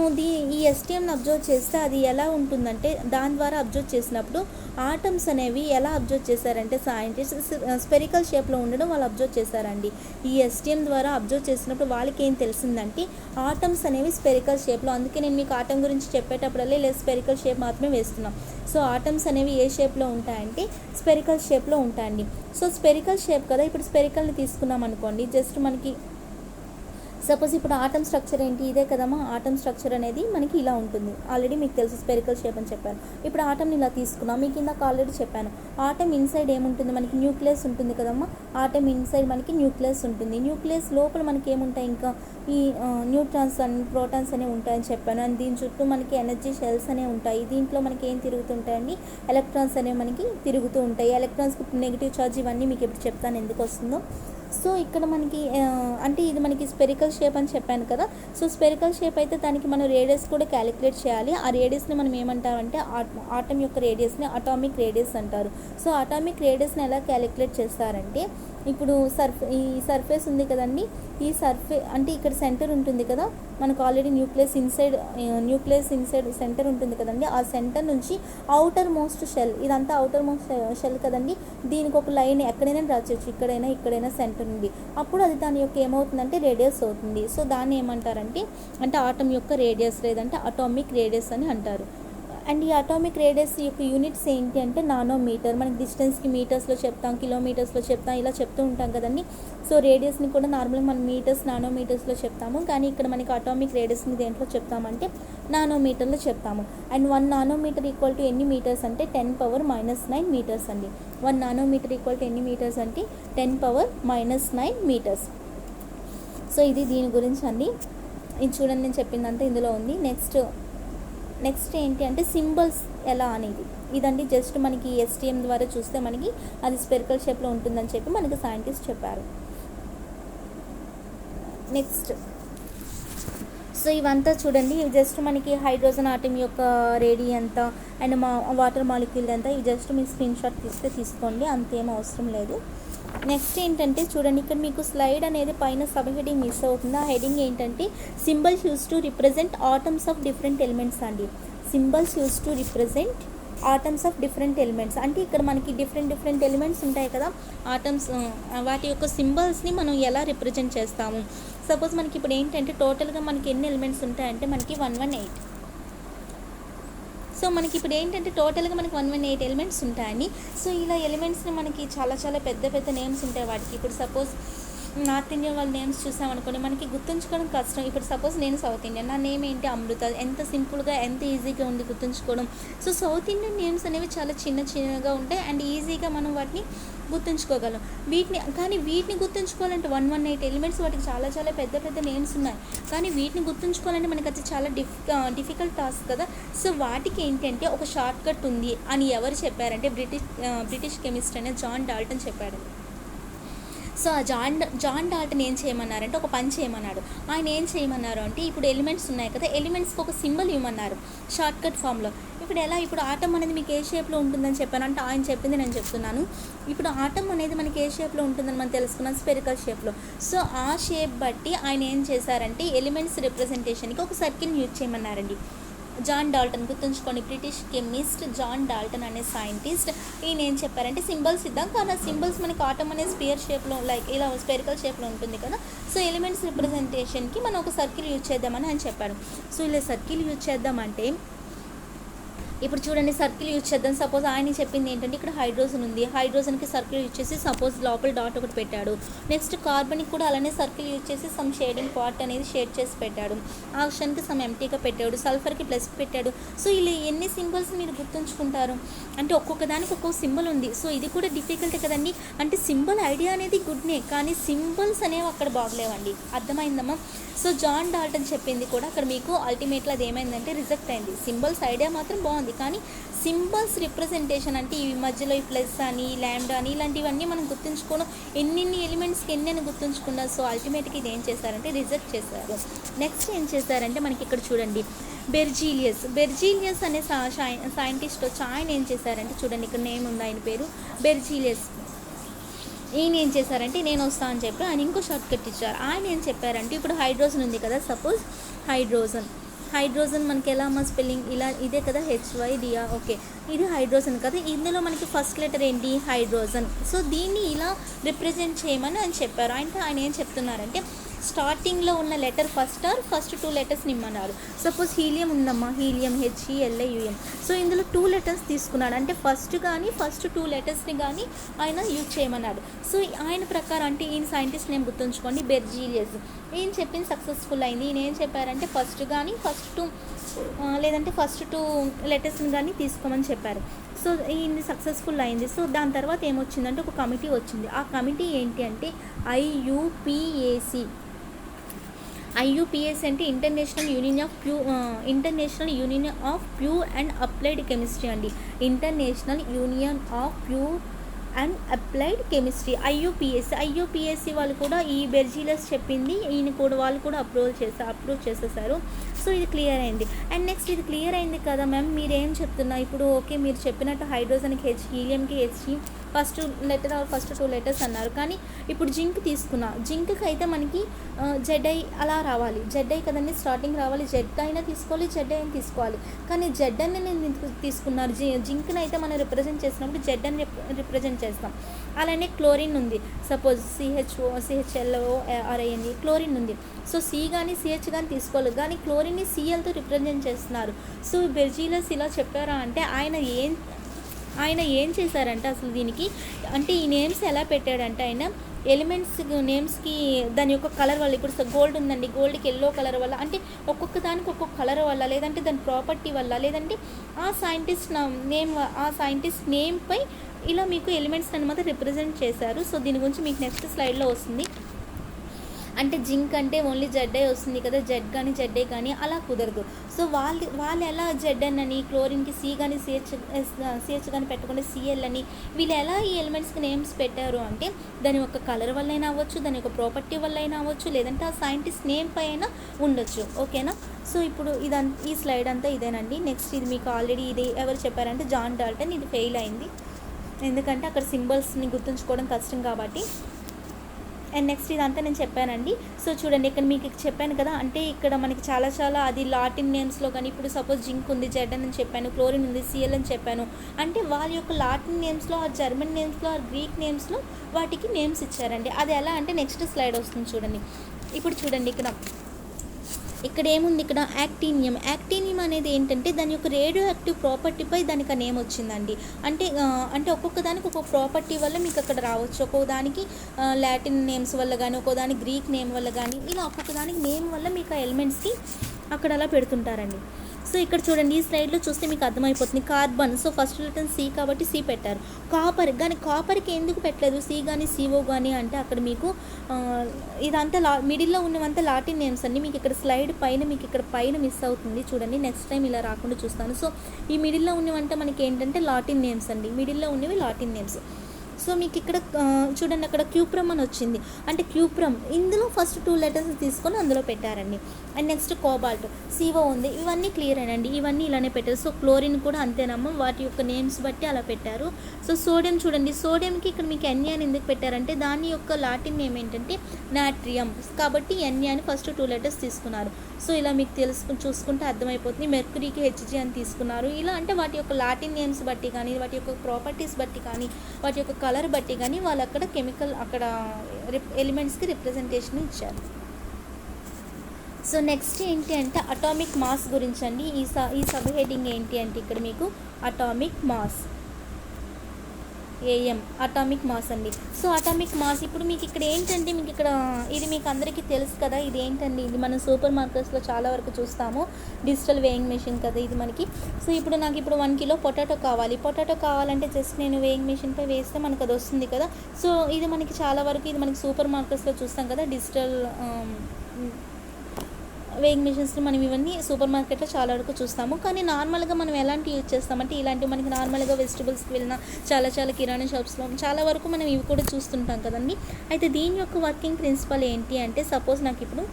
ఈ STMని అబ్జర్వ్ చేస్తే అది ఎలా ఉంటుందంటే, దాని ద్వారా అబ్జర్వ్ చేసినప్పుడు ఆటమ్స్ అనేవి ఎలా అబ్జర్వ్ చేశారంటే సైంటిస్ట్ స్పెరికల్ షేప్లో ఉండడం వాళ్ళు అబ్జర్వ్ చేశారండి. ఈ STM ద్వారా అబ్జర్వ్ చేసినప్పుడు వాళ్ళకి ఏం తెలిసిందంటే ఆటమ్స్ అనేవి స్పెరికల్ షేప్లో, అందుకే నేను మీకు ఆటమ్ గురించి చెప్పేటప్పుడల్లా ఇలా స్పెరికల్ షేప్ మాత్రమే వేస్తున్నాం. సో ఆటమ్స్ అనేవి ఏ షేప్లో ఉంటాయంటే స్పెరికల్ షేప్లో ఉంటాయండి. సో స్పెరికల్ షేప్ కదా, ఇప్పుడు స్పెరికల్ని తీసుకున్నాం అనుకోండి, జస్ట్ మనకి సపోజ్ ఇప్పుడు ఆటమ్ స్ట్రక్చర్ ఏంటి, ఇదే కదమ్మా. ఆటమ్ స్ట్రక్చర్ అనేది మనకి ఇలా ఉంటుంది, ఆల్రెడీ మీకు తెలుసు స్పెరికల్ షేప్ అని చెప్పాను. ఇప్పుడు ఆటమ్ని ఇలా తీసుకున్నాం, మీకు ఇందాక ఆల్రెడీ చెప్పాను. ఆటమ్ ఇన్సైడ్ ఏముంటుంది, మనకి న్యూక్లియస్ ఉంటుంది కదమ్మా. ఆటమ్ ఇన్సైడ్ మనకి న్యూక్లియస్ ఉంటుంది. న్యూక్లియస్ లోపల మనకి ఏముంటాయి, ఇంకా ఈ న్యూట్రాన్స్ అండ్ ప్రోటాన్స్ అనేవి ఉంటాయని చెప్పాను. అండ్ దీని చుట్టూ మనకి ఎనర్జీ షెల్స్ అనేవి ఉంటాయి. దీంట్లో మనకి ఏం తిరుగుతుంటాయండి, ఎలక్ట్రాన్స్ అనేవి మనకి తిరుగుతూ ఉంటాయి. ఎలక్ట్రాన్స్కి నెగిటివ్ ఛార్జ్, ఇవన్నీ మీకు ఇప్పుడు చెప్తాను ఎందుకు వస్తుందో. సో ఇక్కడ మనకి అంటే ఇది మనకి స్పెరికల్ షేప్ అని చెప్పాను కదా. సో స్పెరికల్ షేప్ అయితే దానికి మనం రేడియస్ కూడా క్యాలిక్యులేట్ చేయాలి. ఆ రేడియస్ని మనం ఏమంటామంటే ఆటమ్ యొక్క రేడియస్ని అటామిక్ రేడియస్ అంటారు. సో అటామిక్ రేడియస్ని ఎలా క్యాలిక్యులేట్ చేస్తారంటే, ఇప్పుడు ఈ సర్ఫేస్ ఉంది కదండి, ఈ అంటే ఇక్కడ సెంటర్ ఉంటుంది కదా, మనకు ఆల్రెడీ న్యూక్లియస్ ఇన్సైడ్ సెంటర్ ఉంటుంది కదండి. ఆ సెంటర్ నుంచి అవుటర్ మోస్ట్ షెల్, ఇదంతా అవుటర్ మోస్ట్ షెల్ కదండి. దీనికి ఒక లైన్ ఎక్కడైనా డ్రా చేయొచ్చు, ఇక్కడైనా సెంటర్ నుండి. అప్పుడు అది దాని యొక్క ఏమవుతుందంటే రేడియస్ అవుతుంది. సో దాన్ని ఏమంటారంటే ఆటమ్ యొక్క రేడియస్, లేదంటే అటామిక్ రేడియస్ అని అంటారు. అండ్ ఈ అటామిక్ రేడియస్ యొక్క యూనిట్స్ ఏంటి అంటే నానోమీటర్. మనకి డిస్టెన్స్కి మీటర్స్లో చెప్తాం, కిలోమీటర్స్లో చెప్తాం, ఇలా చెప్తూ ఉంటాం కదండి. సో రేడియస్ని కూడా నార్మల్గా మనం మీటర్స్, నానోమీటర్స్లో చెప్తాము, కానీ ఇక్కడ మనకి అటామిక్ రేడియస్ని దేంట్లో చెప్తామంటే నానోమీటర్లో చెప్తాము. అండ్ 1 నానోమీటర్ ఈక్వల్ టు ఎన్ని మీటర్స్ అంటే 10⁻⁹ మీటర్స్ అండి. 1 నానోమీటర్ ఈక్వల్ టు ఎన్ని మీటర్స్ అంటే 10⁻⁹ మీటర్స్. సో ఇది దీని గురించి అండి. ఇది చూడండి, నేను చెప్పిందంతా ఇందులో ఉంది. నెక్స్ట్ ఏంటి అంటే సింబల్స్ ఎలా అనేది, ఇదండి. జస్ట్ మనకి STM ద్వారా చూస్తే మనకి అది స్పెరికల్ షేప్లో ఉంటుందని చెప్పి మనకి సైంటిస్ట్ చెప్పారు. నెక్స్ట్ సో ఇవంతా చూడండి, జస్ట్ మనకి హైడ్రోజన్ ఆటమ్ యొక్క రేడియస్ ఎంత అండ్ వాటర్ మాలిక్యూల్ ఎంత, ఇవి జస్ట్ మీరు స్క్రీన్ షాట్ తీసుకోండి, అంతేం అవసరం లేదు. నెక్స్ట్ ఏంటంటే చూడండి, ఇక్కడ మీకు స్లైడ్ అనేది పైన సబ్ హెడింగ్ మిస్ అవుతుంది. ఆ హెడింగ్ ఏంటంటే symbols use to represent atoms of different elements అండి. Symbols use to represent atoms of different elements. అంటే ఇక్కడ మనకి డిఫరెంట్ ఎలిమెంట్స్ ఉంటాయి కదా ఆటమ్స్, వాటి యొక్క సింబల్స్ని మనం ఎలా రిప్రజెంట్ చేస్తాము. సపోజ్ మనకి ఇప్పుడు ఏంటంటే టోటల్గా మనకి ఎన్ని ఎలిమెంట్స్ ఉంటాయంటే మనకి 118. సో మనకి ఇప్పుడు ఏంటంటే టోటల్గా మనకి 118 ఎలిమెంట్స్ ఉంటాయని. సో ఇలా ఎలిమెంట్స్ని మనకి చాలా పెద్ద నేమ్స్ ఉంటాయి వాటికి. ఇప్పుడు సపోజ్ నార్త్ ఇండియన్ వాళ్ళ నేమ్స్ చూసామనుకోండి, మనకి గుర్తుంచుకోవడం కష్టం. ఇప్పుడు సపోజ్ నేను సౌత్ ఇండియన్, నా నేమ్ ఏంటి అమృత, ఎంత సింపుల్గా ఎంత ఈజీగా ఉంది గుర్తుంచుకోవడం. సో సౌత్ ఇండియన్ నేమ్స్ అనేవి చాలా చిన్నగా ఉంటాయి అండ్ ఈజీగా మనం వాటిని గుర్తుంచుకోగలం. వీటిని గుర్తుంచుకోవాలంటే 118 ఎలిమెంట్స్, వాటికి చాలా పెద్ద నేమ్స్ ఉన్నాయి. కానీ వీటిని గుర్తుంచుకోవాలంటే మనకి అది చాలా డిఫికల్ట్ టాస్క్ కదా. సో వాటికి ఏంటంటే ఒక షార్ట్ కట్ ఉంది అని ఎవరు చెప్పారంటే బ్రిటిష్ కెమిస్ట్ అనే జాన్ డాల్టన్ చెప్పాడు. సో ఆ జాన్ డాల్టన్ ఏం చేయమన్నారంటే ఒక పని చేయమన్నాడు. ఆయన ఏం చేయమన్నారు అంటే ఇప్పుడు ఎలిమెంట్స్ ఉన్నాయి కదా, ఎలిమెంట్స్కి ఒక సింబల్ ఇవ్వమన్నారు షార్ట్ కట్ ఫామ్లో. ఇప్పుడు ఆటమ్ అనేది మీకు ఏ షేప్లో ఉంటుందని చెప్పాను అంటే ఆయన చెప్పింది నేను చెప్తున్నాను. ఇప్పుడు ఆటమ్ అనేది మనకి ఏ షేప్లో ఉంటుందని మనం తెలుసుకున్నాం, స్పెరికల్ షేప్లో. సో ఆ షేప్ బట్టి ఆయన ఏం చేశారంటే ఎలిమెంట్స్ రిప్రజెంటేషన్కి ఒక సర్కిల్ని యూజ్ చేయమన్నారండి. జాన్ డాల్టన్, గుర్తుంచుకోండి, బ్రిటిష్ కెమిస్ట్ జాన్ డాల్టన్ అనే సైంటిస్ట్. ఈయన ఏం చెప్పారంటే సింబల్స్ ఇద్దాం, కానీ ఆ సింబల్స్ మనకి ఆటమ్ అనే స్పియర్ షేప్లో లైక్ ఇలా స్పెరికల్ షేప్లో ఉంటుంది కదా. సో ఎలిమెంట్స్ రిప్రజెంటేషన్కి మనం ఒక సర్కిల్ యూజ్ చేద్దామని ఆయన చెప్పారు. సో ఇలా సర్కిల్ యూజ్ చేద్దామంటే ఇప్పుడు చూడండి సర్కిల్ యూజ్ చేద్దాం. సపోజ్ ఆయన చెప్పింది ఏంటంటే ఇక్కడ హైడ్రోజన్ ఉంది, హైడ్రోజన్కి సర్కిల్ యూజ్ చేసి సపోజ్ లోపల డాట్ ఒకటి పెట్టాడు. నెక్స్ట్ కార్బన్కి కూడా అలానే సర్కిల్ యూజ్ చేసి సమ్ షేడింగ్ పార్ట్ అనేది షేడ్ చేసి పెట్టాడు. ఆక్సిజన్కి సమ్ ఎంటీగా పెట్టాడు, సల్ఫర్కి ప్లస్ పెట్టాడు. సో ఇలా ఎన్ని సింబల్స్ మీరు గుర్తుంచుకుంటారు అంటే ఒక్కొక్క దానికి ఒక్కొక్క సింబల్ ఉంది. సో ఇది కూడా డిఫికల్ట్ కదండి. అంటే సింబల్ ఐడియా అనేది గుడ్నే, కానీ సింబల్స్ అనేవి అక్కడ బాగలేవండి. అర్థమైందమ్మా? సో జాన్ డాల్టన్ చెప్పింది కూడా అక్కడ మీకు అల్టిమేట్లో అది ఏమైందంటే రిజెక్ట్ అయింది. సింబల్స్ ఐడియా మాత్రం బాగుంది, కానీ సింబల్స్ రిప్రజెంటేషన్ అంటే ఈ మధ్యలో ఈ ప్లస్ అని ల్యాండా అని ఇలాంటివన్నీ మనం గుర్తుంచుకోవడం, ఎన్ని ఎలిమెంట్స్కి ఎన్ని గుర్తుంచుకున్నా. సో అల్టిమేట్గా ఇది ఏం చేశారంటే రిజెక్ట్ చేశారు. నెక్స్ట్ ఏం చేశారంటే మనకి ఇక్కడ చూడండి బెర్జీలియస్ అనే సైంటిస్ట్ వచ్చి ఆయన ఏం చేశారంటే చూడండి ఇక్కడ నేమ్ ఉంది, ఆయన పేరు బెర్జీలియస్. ఈయన ఏం చేశారంటే నేను వస్తా అని చెప్పి ఆయన ఇంకో షార్ట్ కట్ ఇచ్చారు. ఆయన ఏం చెప్పారంటే ఇప్పుడు హైడ్రోజన్ ఉంది కదా, సపోజ్ హైడ్రోజన్ మనకి ఎలా అమ్మ స్పెల్లింగ్ ఇలా ఇదే కదా, HYDR. ఓకే, ఇది హైడ్రోజన్ కదా, ఇందులో మనకి ఫస్ట్ లెటర్ ఏంటి హైడ్రోజన్. సో దీన్ని ఇలా రిప్రజెంట్ చేయమని ఆయన చెప్పారు. అంటే ఆయన ఏం చెప్తున్నారంటే స్టార్టింగ్లో ఉన్న లెటర్ ఫస్ట్ 2 లెటర్స్ని ఇమ్మన్నారు. సపోజ్ హీలియం ఉందమ్మా, హీలియం HELIUM. సో ఇందులో 2 లెటర్స్ తీసుకున్నాడు, అంటే ఫస్ట్ 2 లెటర్స్ని కానీ ఆయన యూజ్ చేయమన్నాడు. సో ఆయన ప్రకారం అంటే ఈయన సైంటిస్ట్ నేమ్ గుర్తుంచుకోండి బెర్జీలియస్. ఈయన చెప్పింది సక్సెస్ఫుల్ అయింది. ఈయన ఏం చెప్పారంటే ఫస్ట్ 2 లేదంటే ఫస్ట్ 2 లెటర్స్ని కానీ తీసుకోమని చెప్పారు. సో ఇది సక్సెస్ఫుల్ అయింది. సో దాని తర్వాత ఏమొచ్చిందంటే ఒక కమిటీ వచ్చింది. ఆ కమిటీ ఏంటి అంటే IUPAC అంటే international union of pure and applied chemistry అండి. International union of pure and applied chemistry IUPAC వాళ్ళు కూడా ఈ బెర్జీలియస్ చెప్పింది వాళ్ళు కూడా అప్రూవ్ చేసేసారు. సో ఇది క్లియర్ అయింది. అండ్ నెక్స్ట్ ఇది క్లియర్ అయింది కదా మ్యామ్, మీరేం చెప్తున్నా ఇప్పుడు ఓకే మీరు చెప్పినట్టు హైడ్రోజన్కి హీలియంకి ఫస్ట్ 2 లెటర్స్ అన్నారు. కానీ ఇప్పుడు జింక్ తీసుకున్నా, జింక్కి అయితే మనకి ZI అలా రావాలి, ZI కదండి స్టార్టింగ్ రావాలి, Z అయినా తీసుకోవాలి, ZI అయినా తీసుకోవాలి. కానీ Z అని నేను తీసుకున్నారు, జింక్ని అయితే మనం రిప్రజెంట్ చేసినప్పుడు Z అని రిప్రజెంట్ చేస్తాం. అలానే క్లోరిన్ ఉంది, సపోజ్ CHLORIN క్లోరిన్ ఉంది. సో C కానీ CH కానీ తీసుకోవాలి, కానీ క్లోరిన్ని CLతో రిప్రజెంట్ చేస్తున్నారు. సో బెర్జీలియస్ ఇలా చెప్పారా అంటే ఆయన ఏం చేశారంటే అసలు దీనికి అంటే ఈ నేమ్స్ ఎలా పెట్టాడంటే ఆయన ఎలిమెంట్స్ నేమ్స్కి దాని యొక్క కలర్ వల్ల, ఇప్పుడు గోల్డ్ ఉందండి, గోల్డ్కి ఎల్లో కలర్ వల్ల, అంటే ఒక్కొక్క దానికి ఒక్కొక్క కలర్ వల్ల, లేదంటే దాని ప్రాపర్టీ వల్ల, లేదంటే ఆ సైంటిస్ట్ నేమ్పై ఇలా మీకు ఎలిమెంట్స్ అనమాట రిప్రజెంట్ చేశారు. సో దీని గురించి మీకు నెక్స్ట్ స్లైడ్లో వస్తుంది. అంటే జింక్ అంటే ఓన్లీ ZI వస్తుంది కదా, Z కానీ ZI కానీ అలా కుదరదు. సో వాళ్ళు ఎలా ZN అని, క్లోరిన్కి C కానీ CH కానీ పెట్టకుండా CL అని, వీళ్ళు ఎలా ఈ ఎలిమెంట్స్కి నేమ్స్ పెట్టారు అంటే దాని యొక్క కలర్ వల్ల అయినా అవ్వచ్చు, దాని యొక్క ప్రాపర్టీ వల్ల అయినా అవ్వచ్చు, లేదంటే ఆ సైంటిస్ట్ నేమ్ పై అయినా ఉండొచ్చు. ఓకేనా? సో ఇప్పుడు ఈ స్లైడ్ అంతా ఇదేనండి. నెక్స్ట్ ఇది మీకు ఆల్రెడీ ఇది ఎవరు చెప్పారంటే జాన్ డాల్టన్. ఇది ఫెయిల్ అయింది ఎందుకంటే అక్కడ సింబల్స్ని గుర్తుంచుకోవడం కష్టం కాబట్టి. అండ్ నెక్స్ట్ ఇదంతా నేను చెప్పానండి. సో చూడండి ఇక్కడ మీకు చెప్పాను కదా, అంటే ఇక్కడ మనకి చాలా చాలా అది లాటిన్ నేమ్స్లో కానీ, ఇప్పుడు సపోజ్ జింక్ ఉంది, జెడ్ అని చెప్పాను, క్లోరిన్ ఉంది, సిఎల్ అని చెప్పాను. అంటే వాళ్ళ యొక్క లాటిన్ నేమ్స్లో ఆర్ జర్మన్ నేమ్స్లో ఆర్ గ్రీక్ నేమ్స్లో వాటికి నేమ్స్ ఇచ్చారండి. అది ఎలా అంటే నెక్స్ట్ స్లైడ్ వస్తుంది చూడండి. ఇప్పుడు చూడండి ఇక్కడ ఏముంది, ఇక్కడ యాక్టీనియం అనేది ఏంటంటే దాని యొక్క రేడియో యాక్టివ్ ప్రాపర్టీపై దానికి ఆ నేమ్ వచ్చిందండి. అంటే ఒక్కొక్క దానికి ఒక్కొక్క ప్రాపర్టీ వల్ల మీకు అక్కడ రావచ్చు. ఒక్కొక్క దానికి లాటిన్ నేమ్స్ వల్ల కానీ, ఒక్కొక్క దానికి గ్రీక్ నేమ్ వల్ల కానీ, ఇలా ఒక్కొక్క దానికి నేమ్ వల్ల మీకు ఆ ఎలిమెంట్స్కి అక్కడ అలా పెడుతుంటారండి. సో ఇక్కడ చూడండి, ఈ స్లైడ్లో చూస్తే మీకు అర్థమైపోతుంది. Carbon, so first letter C కాబట్టి సి పెట్టారు. కాపర్కి ఎందుకు పెట్టలేదు సి కానీ సిఓ కానీ అంటే అక్కడ మీకు ఇదంతా మిడిల్లో ఉన్నవంతా లాటిన్ నేమ్స్ అండి. మీకు ఇక్కడ స్లైడ్ పైన మీకు ఇక్కడ పైన మిస్ అవుతుంది చూడండి. నెక్స్ట్ టైం ఇలా రాకుండా చూస్తాను. సో ఈ మిడిల్లో ఉన్నవంటే మనకి ఏంటంటే లాటిన్ నేమ్స్ అండి. మిడిల్లో ఉన్నవి లాటిన్ నేమ్స్. సో మీకు ఇక్కడ చూడండి, అక్కడ క్యూప్రమ్ అని వచ్చింది. అంటే క్యూప్రమ్ ఇందులో ఫస్ట్ 2 లెటర్స్ తీసుకొని అందులో పెట్టారండి. అండ్ నెక్స్ట్ కోబాల్ట్, సిఓ ఉంది. ఇవన్నీ క్లియర్ అయినండి, ఇవన్నీ ఇలానే పెట్టారు. సో క్లోరిన్ కూడా అంతేనమ్మా, వాటి యొక్క నేమ్స్ బట్టి అలా పెట్టారు. సో సోడియం చూడండి, సోడియంకి ఇక్కడ మీకు ఎన్ఏ అని ఎందుకు పెట్టారంటే దాని యొక్క లాటిన్ నేమ్ ఏంటంటే నాట్రియం, కాబట్టి ఎన్ఏ అని ఫస్ట్ 2 లెటర్స్ తీసుకున్నారు. సో ఇలా మీకు చూసుకుంటే అర్థమైపోతుంది. మెర్కురీకి హెచ్జీ అని తీసుకున్నారు. ఇలా అంటే వాటి యొక్క లాటిన్ నేమ్స్ బట్టి కానీ, వాటి యొక్క ప్రాపర్టీస్ బట్టి కానీ, వాటి యొక్క కలర్ బట్టి కానీ వాళ్ళు అక్కడ కెమికల్ అక్కడ ఎలిమెంట్స్కి రిప్రజెంటేషన్ ఇచ్చారు. సో నెక్స్ట్ ఏంటి అంటే అటామిక్ మాస్ గురించి అండి. ఈ సబ్ హెడింగ్ ఏంటి అంటే ఇక్కడ మీకు atomic mass, AM atomic mass అండి. సో అటామిక్ మాస్ ఇప్పుడు మీకు ఇక్కడ ఏంటంటే మీకు ఇక్కడ ఇది మీకు అందరికీ తెలుసు కదా, ఇది ఏంటండి, ఇది మనం సూపర్ మార్కెట్స్లో చాలా వరకు చూస్తాము. డిజిటల్ వేయింగ్ మెషిన్ కదా ఇది మనకి. సో ఇప్పుడు నాకు 1 కిలో పొటాటో కావాలంటే జస్ట్ నేను వేయింగ్ మెషిన్పై వేస్తే మనకు అది వస్తుంది కదా. సో ఇది మనకి చాలా వరకు ఇది మనకి సూపర్ మార్కెట్స్లో చూస్తాం కదా, డిజిటల్ వేయింగ్ మిషన్స్ని మనం ఇవన్నీ సూపర్ మార్కెట్లో చాలా వరకు చూస్తాము. కానీ నార్మల్గా మనం ఎలాంటి యూజ్ చేస్తామంటే ఇలాంటివి మనకి నార్మల్గా వెజిటబుల్స్కి వెళ్ళిన చాలా కిరాణా షాప్స్లో చాలా వరకు మనం ఇవి కూడా చూస్తుంటాం కదండి. అయితే దీని యొక్క వర్కింగ్ ప్రిన్సిపల్ ఏంటి అంటే సపోజ్ నాకు ఇప్పుడు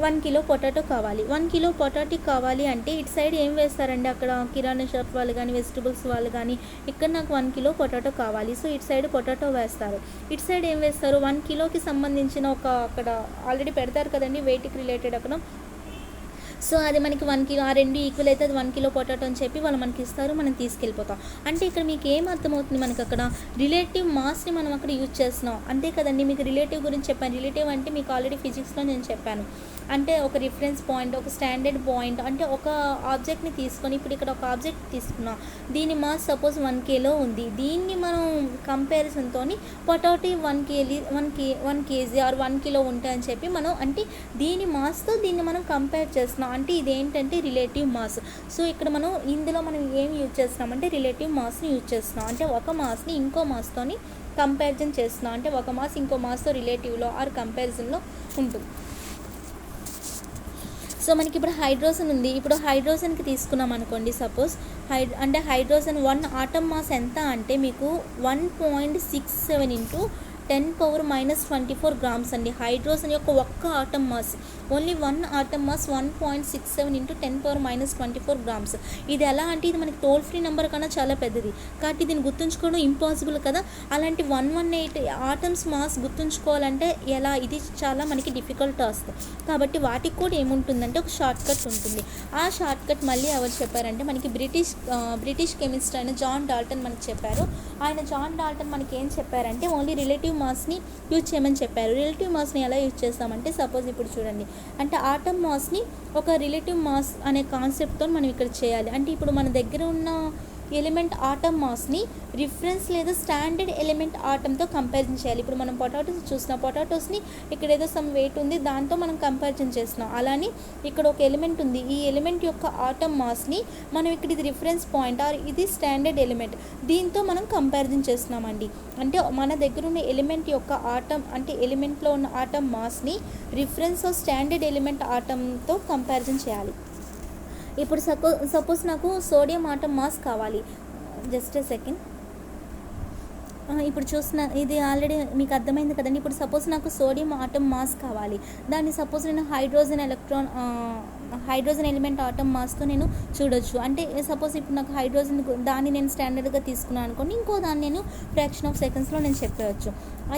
1 కిలో పొటాటో కావాలి. 1 కిలో పొటాటో కావాలి అంటే ఇటు సైడ్ ఏం వేస్తారండి, అక్కడ కిరాణా షాప్ వాళ్ళు కానీ వెజిటబుల్స్ వాళ్ళు కానీ ఇక్కడ నాకు 1 కిలో పొటాటో కావాలి. సో ఇటు సైడ్ పొటాటో వేస్తారు. ఇటు సైడ్ ఏం వేస్తారు, 1 కిలోకి సంబంధించిన అక్కడ ఆల్రెడీ పెడతారు కదండి వెయిట్కి రిలేటెడ్ అక్కడ. సో అది మనకి 1 కిలో, ఆ 2 ఈక్వల్ అయితే అది 1 కిలో పొటాటో అని చెప్పి వాళ్ళు మనకి ఇస్తారు, మనం తీసుకెళ్ళిపోతాం. అంటే ఇక్కడ మీకు ఏం అర్థమవుతుంది, మనకి అక్కడ రిలేటివ్ మాస్ని మనం అక్కడ యూజ్ చేస్తున్నాం అంతే కదండి. మీకు రిలేటివ్ గురించి చెప్పాను. రిలేటివ్ అంటే మీకు ఆల్రెడీ ఫిజిక్స్లో నేను చెప్పాను. అంటే ఒక రిఫరెన్స్ పాయింట్, ఒక స్టాండర్డ్ పాయింట్, అంటే ఒక ఆబ్జెక్ట్ని తీసుకొని ఇప్పుడు ఇక్కడ ఒక ఆబ్జెక్ట్ తీసుకున్నాం, దీని మాస్ సపోజ్ 1 కిలో ఉంది. దీన్ని మనం కంపారిజన్తో పొటాటో 1 కేజీ ఆర్ 1 కిలో ఉంటాయని చెప్పి మనం అంటే దీని మాస్తో దీన్ని మనం కంపేర్ చేస్తున్నాం. అంటే ఇదేంటంటే రిలేటివ్ మాస్. సో ఇక్కడ మనం ఇందులో మనం ఏం యూజ్ చేస్తున్నాం అంటే రిలేటివ్ మాస్ని యూజ్ చేస్తున్నాం. అంటే ఒక మాస్ని ఇంకో మాస్తోని కంపారిజన్ చేస్తున్నాం. అంటే ఒక మాస్ ఇంకో మాస్తో రిలేటివ్లో ఆర్ కంపారిజన్లో ఉంటుంది. సో మనకి ఇప్పుడు హైడ్రోజన్ ఉంది. ఇప్పుడు హైడ్రోజన్కి తీసుకున్నాం అనుకోండి సపోజ్ అంటే హైడ్రోజన్ 1 ఆటమ్ మాస్ ఎంత అంటే మీకు 1.67 ఇంటూ 10⁻⁻24 గ్రామ్స్ అండి. హైడ్రోజన్ యొక్క ఒక్క atom mass, only 1 atom mass 1.67 into 10⁻⁻24 grams. ఇది ఎలా అంటే ఇది మనకి టోల్ ఫ్రీ నెంబర్ కన్నా చాలా పెద్దది కాబట్టి దీన్ని గుర్తుంచుకోవడం ఇంపాసిబుల్ కదా. అలాంటి 118 ఆటమ్స్ మాస్ గుర్తుంచుకోవాలంటే ఎలా, ఇది చాలా మనకి డిఫికల్ట్ టాస్క్. కాబట్టి వాటికి కూడా ఏముంటుందంటే ఒక షార్ట్ కట్ ఉంటుంది. ఆ షార్ట్ కట్ మళ్ళీ ఎవరు చెప్పారంటే మనకి బ్రిటిష్ కెమిస్ట్ అయిన జాన్ డాల్టన్ మనకి చెప్పారు. ఆయన జాన్ డాల్టన్ మనకి ఏం చెప్పారంటే ఓన్లీ రిలేటివ్ మాస్ని యూజ్ చేయమని చెప్పారు. రిలేటివ్ మాస్ని ఎలా యూజ్ చేస్తామంటే సపోజ్ ఇప్పుడు చూడండి, అంటే ఆటమ్ మాస్ని ఒక రిలేటివ్ మాస్ అనే కాన్సెప్ట్తో మనం ఇక్కడ చేయాలి. అంటే ఇప్పుడు మన దగ్గర ఉన్న ఎలిమెంట్ ఆటమ్ మాస్ని రిఫరెన్స్ లేదా స్టాండర్డ్ ఎలిమెంట్ ఆటమ్తో కంపారిజన్ చేయాలి. ఇప్పుడు మనం పొటాటోస్ చూస్తున్నాం, పొటాటోస్ని ఇక్కడ ఏదో సమ్ వెయిట్ ఉంది దాంతో మనం కంపారిజన్ చేస్తున్నాం. అలానే ఇక్కడ ఒక ఎలిమెంట్ ఉంది, ఈ ఎలిమెంట్ యొక్క ఆటమ్ మాస్ని మనం ఇక్కడ ఇది రిఫరెన్స్ పాయింట్ ఆర్ ఇది స్టాండర్డ్ ఎలిమెంట్ దీంతో మనం కంపారిజన్ చేస్తున్నామండి. అంటే మన దగ్గర ఉన్న ఎలిమెంట్ యొక్క ఆటమ్ అంటే ఎలిమెంట్లో ఉన్న ఆటమ్ మాస్ని రిఫరెన్స్ ఆర్ స్టాండర్డ్ ఎలిమెంట్ ఆటమ్తో కంపారిజన్ చేయాలి. ఇప్పుడు సపోజ్ నాకు సోడియం ఆటమ్ మాస్ కావాలి. Just a second. ఇప్పుడు చూసిన ఇది ఆల్రెడీ మీకు అర్థమైంది కదండి. ఇప్పుడు సపోజ్ నాకు సోడియం ఆటమ్ మాస్ కావాలి. దాన్ని సపోజ్ నేను హైడ్రోజన్ ఎలిమెంట్ ఆటమ్ మాస్తో నేను చూడొచ్చు. అంటే సపోజ్ ఇప్పుడు నాకు హైడ్రోజన్ దాన్ని నేను స్టాండర్డ్గా తీసుకున్నాను అనుకోండి, ఇంకో దాన్ని నేను ఫ్రాక్షన్ ఆఫ్ సెకండ్స్లో నేను చెప్పవచ్చు.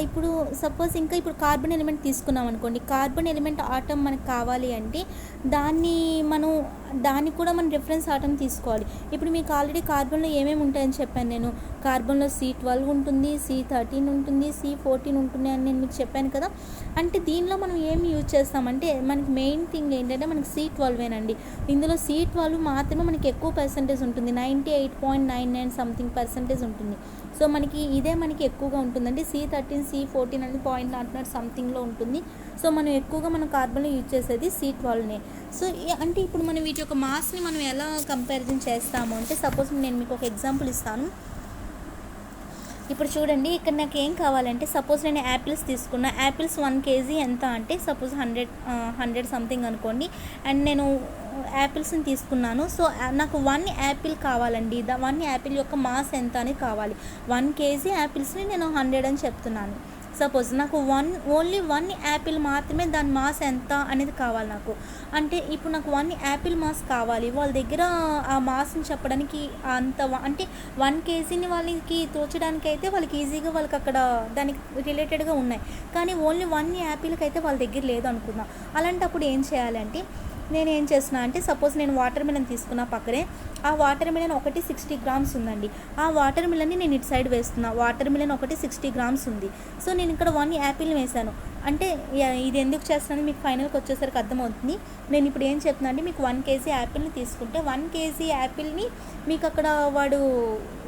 ఇప్పుడు సపోజ్ ఇంకా ఇప్పుడు కార్బన్ ఎలిమెంట్ తీసుకున్నాం అనుకోండి, కార్బన్ ఎలిమెంట్ ఆటం మనకు కావాలి అంటే దాన్ని మనం దానికి కూడా మనం రిఫరెన్స్ ఆటం తీసుకోవాలి. ఇప్పుడు మీకు ఆల్రెడీ కార్బన్లో ఏమేమి ఉంటాయని చెప్పాను నేను. కార్బన్లో C12 ఉంటుంది, C13 ఉంటుంది, C14 ఉంటుంది అని నేను మీకు చెప్పాను కదా. అంటే దీనిలో మనం ఏమి యూజ్ చేస్తామంటే మనకి మెయిన్ థింగ్ ఏంటంటే మనకి C12ఏనండి. ఇందులో C12 మాత్రమే మనకి ఎక్కువ పర్సంటేజ్ ఉంటుంది, 98.99 సంథింగ్ పర్సంటేజ్ ఉంటుంది. సో మనకి ఇదే మనకి ఎక్కువగా ఉంటుందండి. C13 C14 అనేది 0.00 సంథింగ్లో ఉంటుంది. సో మనం ఎక్కువగా మనం కార్బన్లో యూజ్ చేసేది C12నే. సో అంటే ఇప్పుడు మనం వీటి యొక్క మాస్ని మనం ఎలా కంపారిజన్ చేస్తాము అంటే, సపోజ్ నేను మీకు ఒక ఎగ్జాంపుల్ ఇస్తాను. ఇప్పుడు చూడండి, ఇక్కడ నాకు ఏం కావాలంటే సపోజ్ నేను యాపిల్స్ తీసుకున్నా. యాపిల్స్ 1 kg ఎంత అంటే సపోజ్ 100 సంథింగ్ అనుకోండి. అండ్ నేను యాపిల్స్ని తీసుకున్నాను. సో నాకు 1 యాపిల్ కావాలండి. 1 యాపిల్ యొక్క మాస్ ఎంత అని కావాలి. 1 kg యాపిల్స్ని నేను 100 అని చెప్తున్నాను. సపోజ్ నాకు ఓన్లీ 1 యాపిల్ మాత్రమే దాని మాస్ ఎంత అనేది కావాలి నాకు. అంటే ఇప్పుడు నాకు 1 యాపిల్ మాస్ కావాలి. వాళ్ళ దగ్గర ఆ మాస్ని చెప్పడానికి అంత అంటే 1 kgని వాళ్ళకి తోచడానికి అయితే వాళ్ళకి ఈజీగా వాళ్ళకి అక్కడ దానికి రిలేటెడ్గా ఉన్నాయి. కానీ ఓన్లీ 1 యాపిల్కి అయితే వాళ్ళ దగ్గర లేదు అనుకుందాం. అలాంటప్పుడు ఏం చేయాలంటే నేను ఏం చేస్తున్నా అంటే సపోజ్ నేను వాటర్ మిలన్ తీసుకున్నా పక్కనే. ఆ వాటర్ మిలన్ ఒకటి 60 grams ఉందండి. ఆ వాటర్ మిలన్ని నేను ఇటు సైడ్ వేస్తున్నా. వాటర్ మిలన్ ఒకటి 60 grams ఉంది. సో నేను ఇక్కడ 1 యాపిల్ వేసాను. అంటే ఇది ఎందుకు చేస్తున్నాను మీకు ఫైనల్కి వచ్చేసరికి అర్థమవుతుంది. నేను ఇప్పుడు ఏం చెప్తున్నా అంటే మీకు 1 kg యాపిల్ని తీసుకుంటే 1 kg యాపిల్ని మీకు అక్కడ వాడు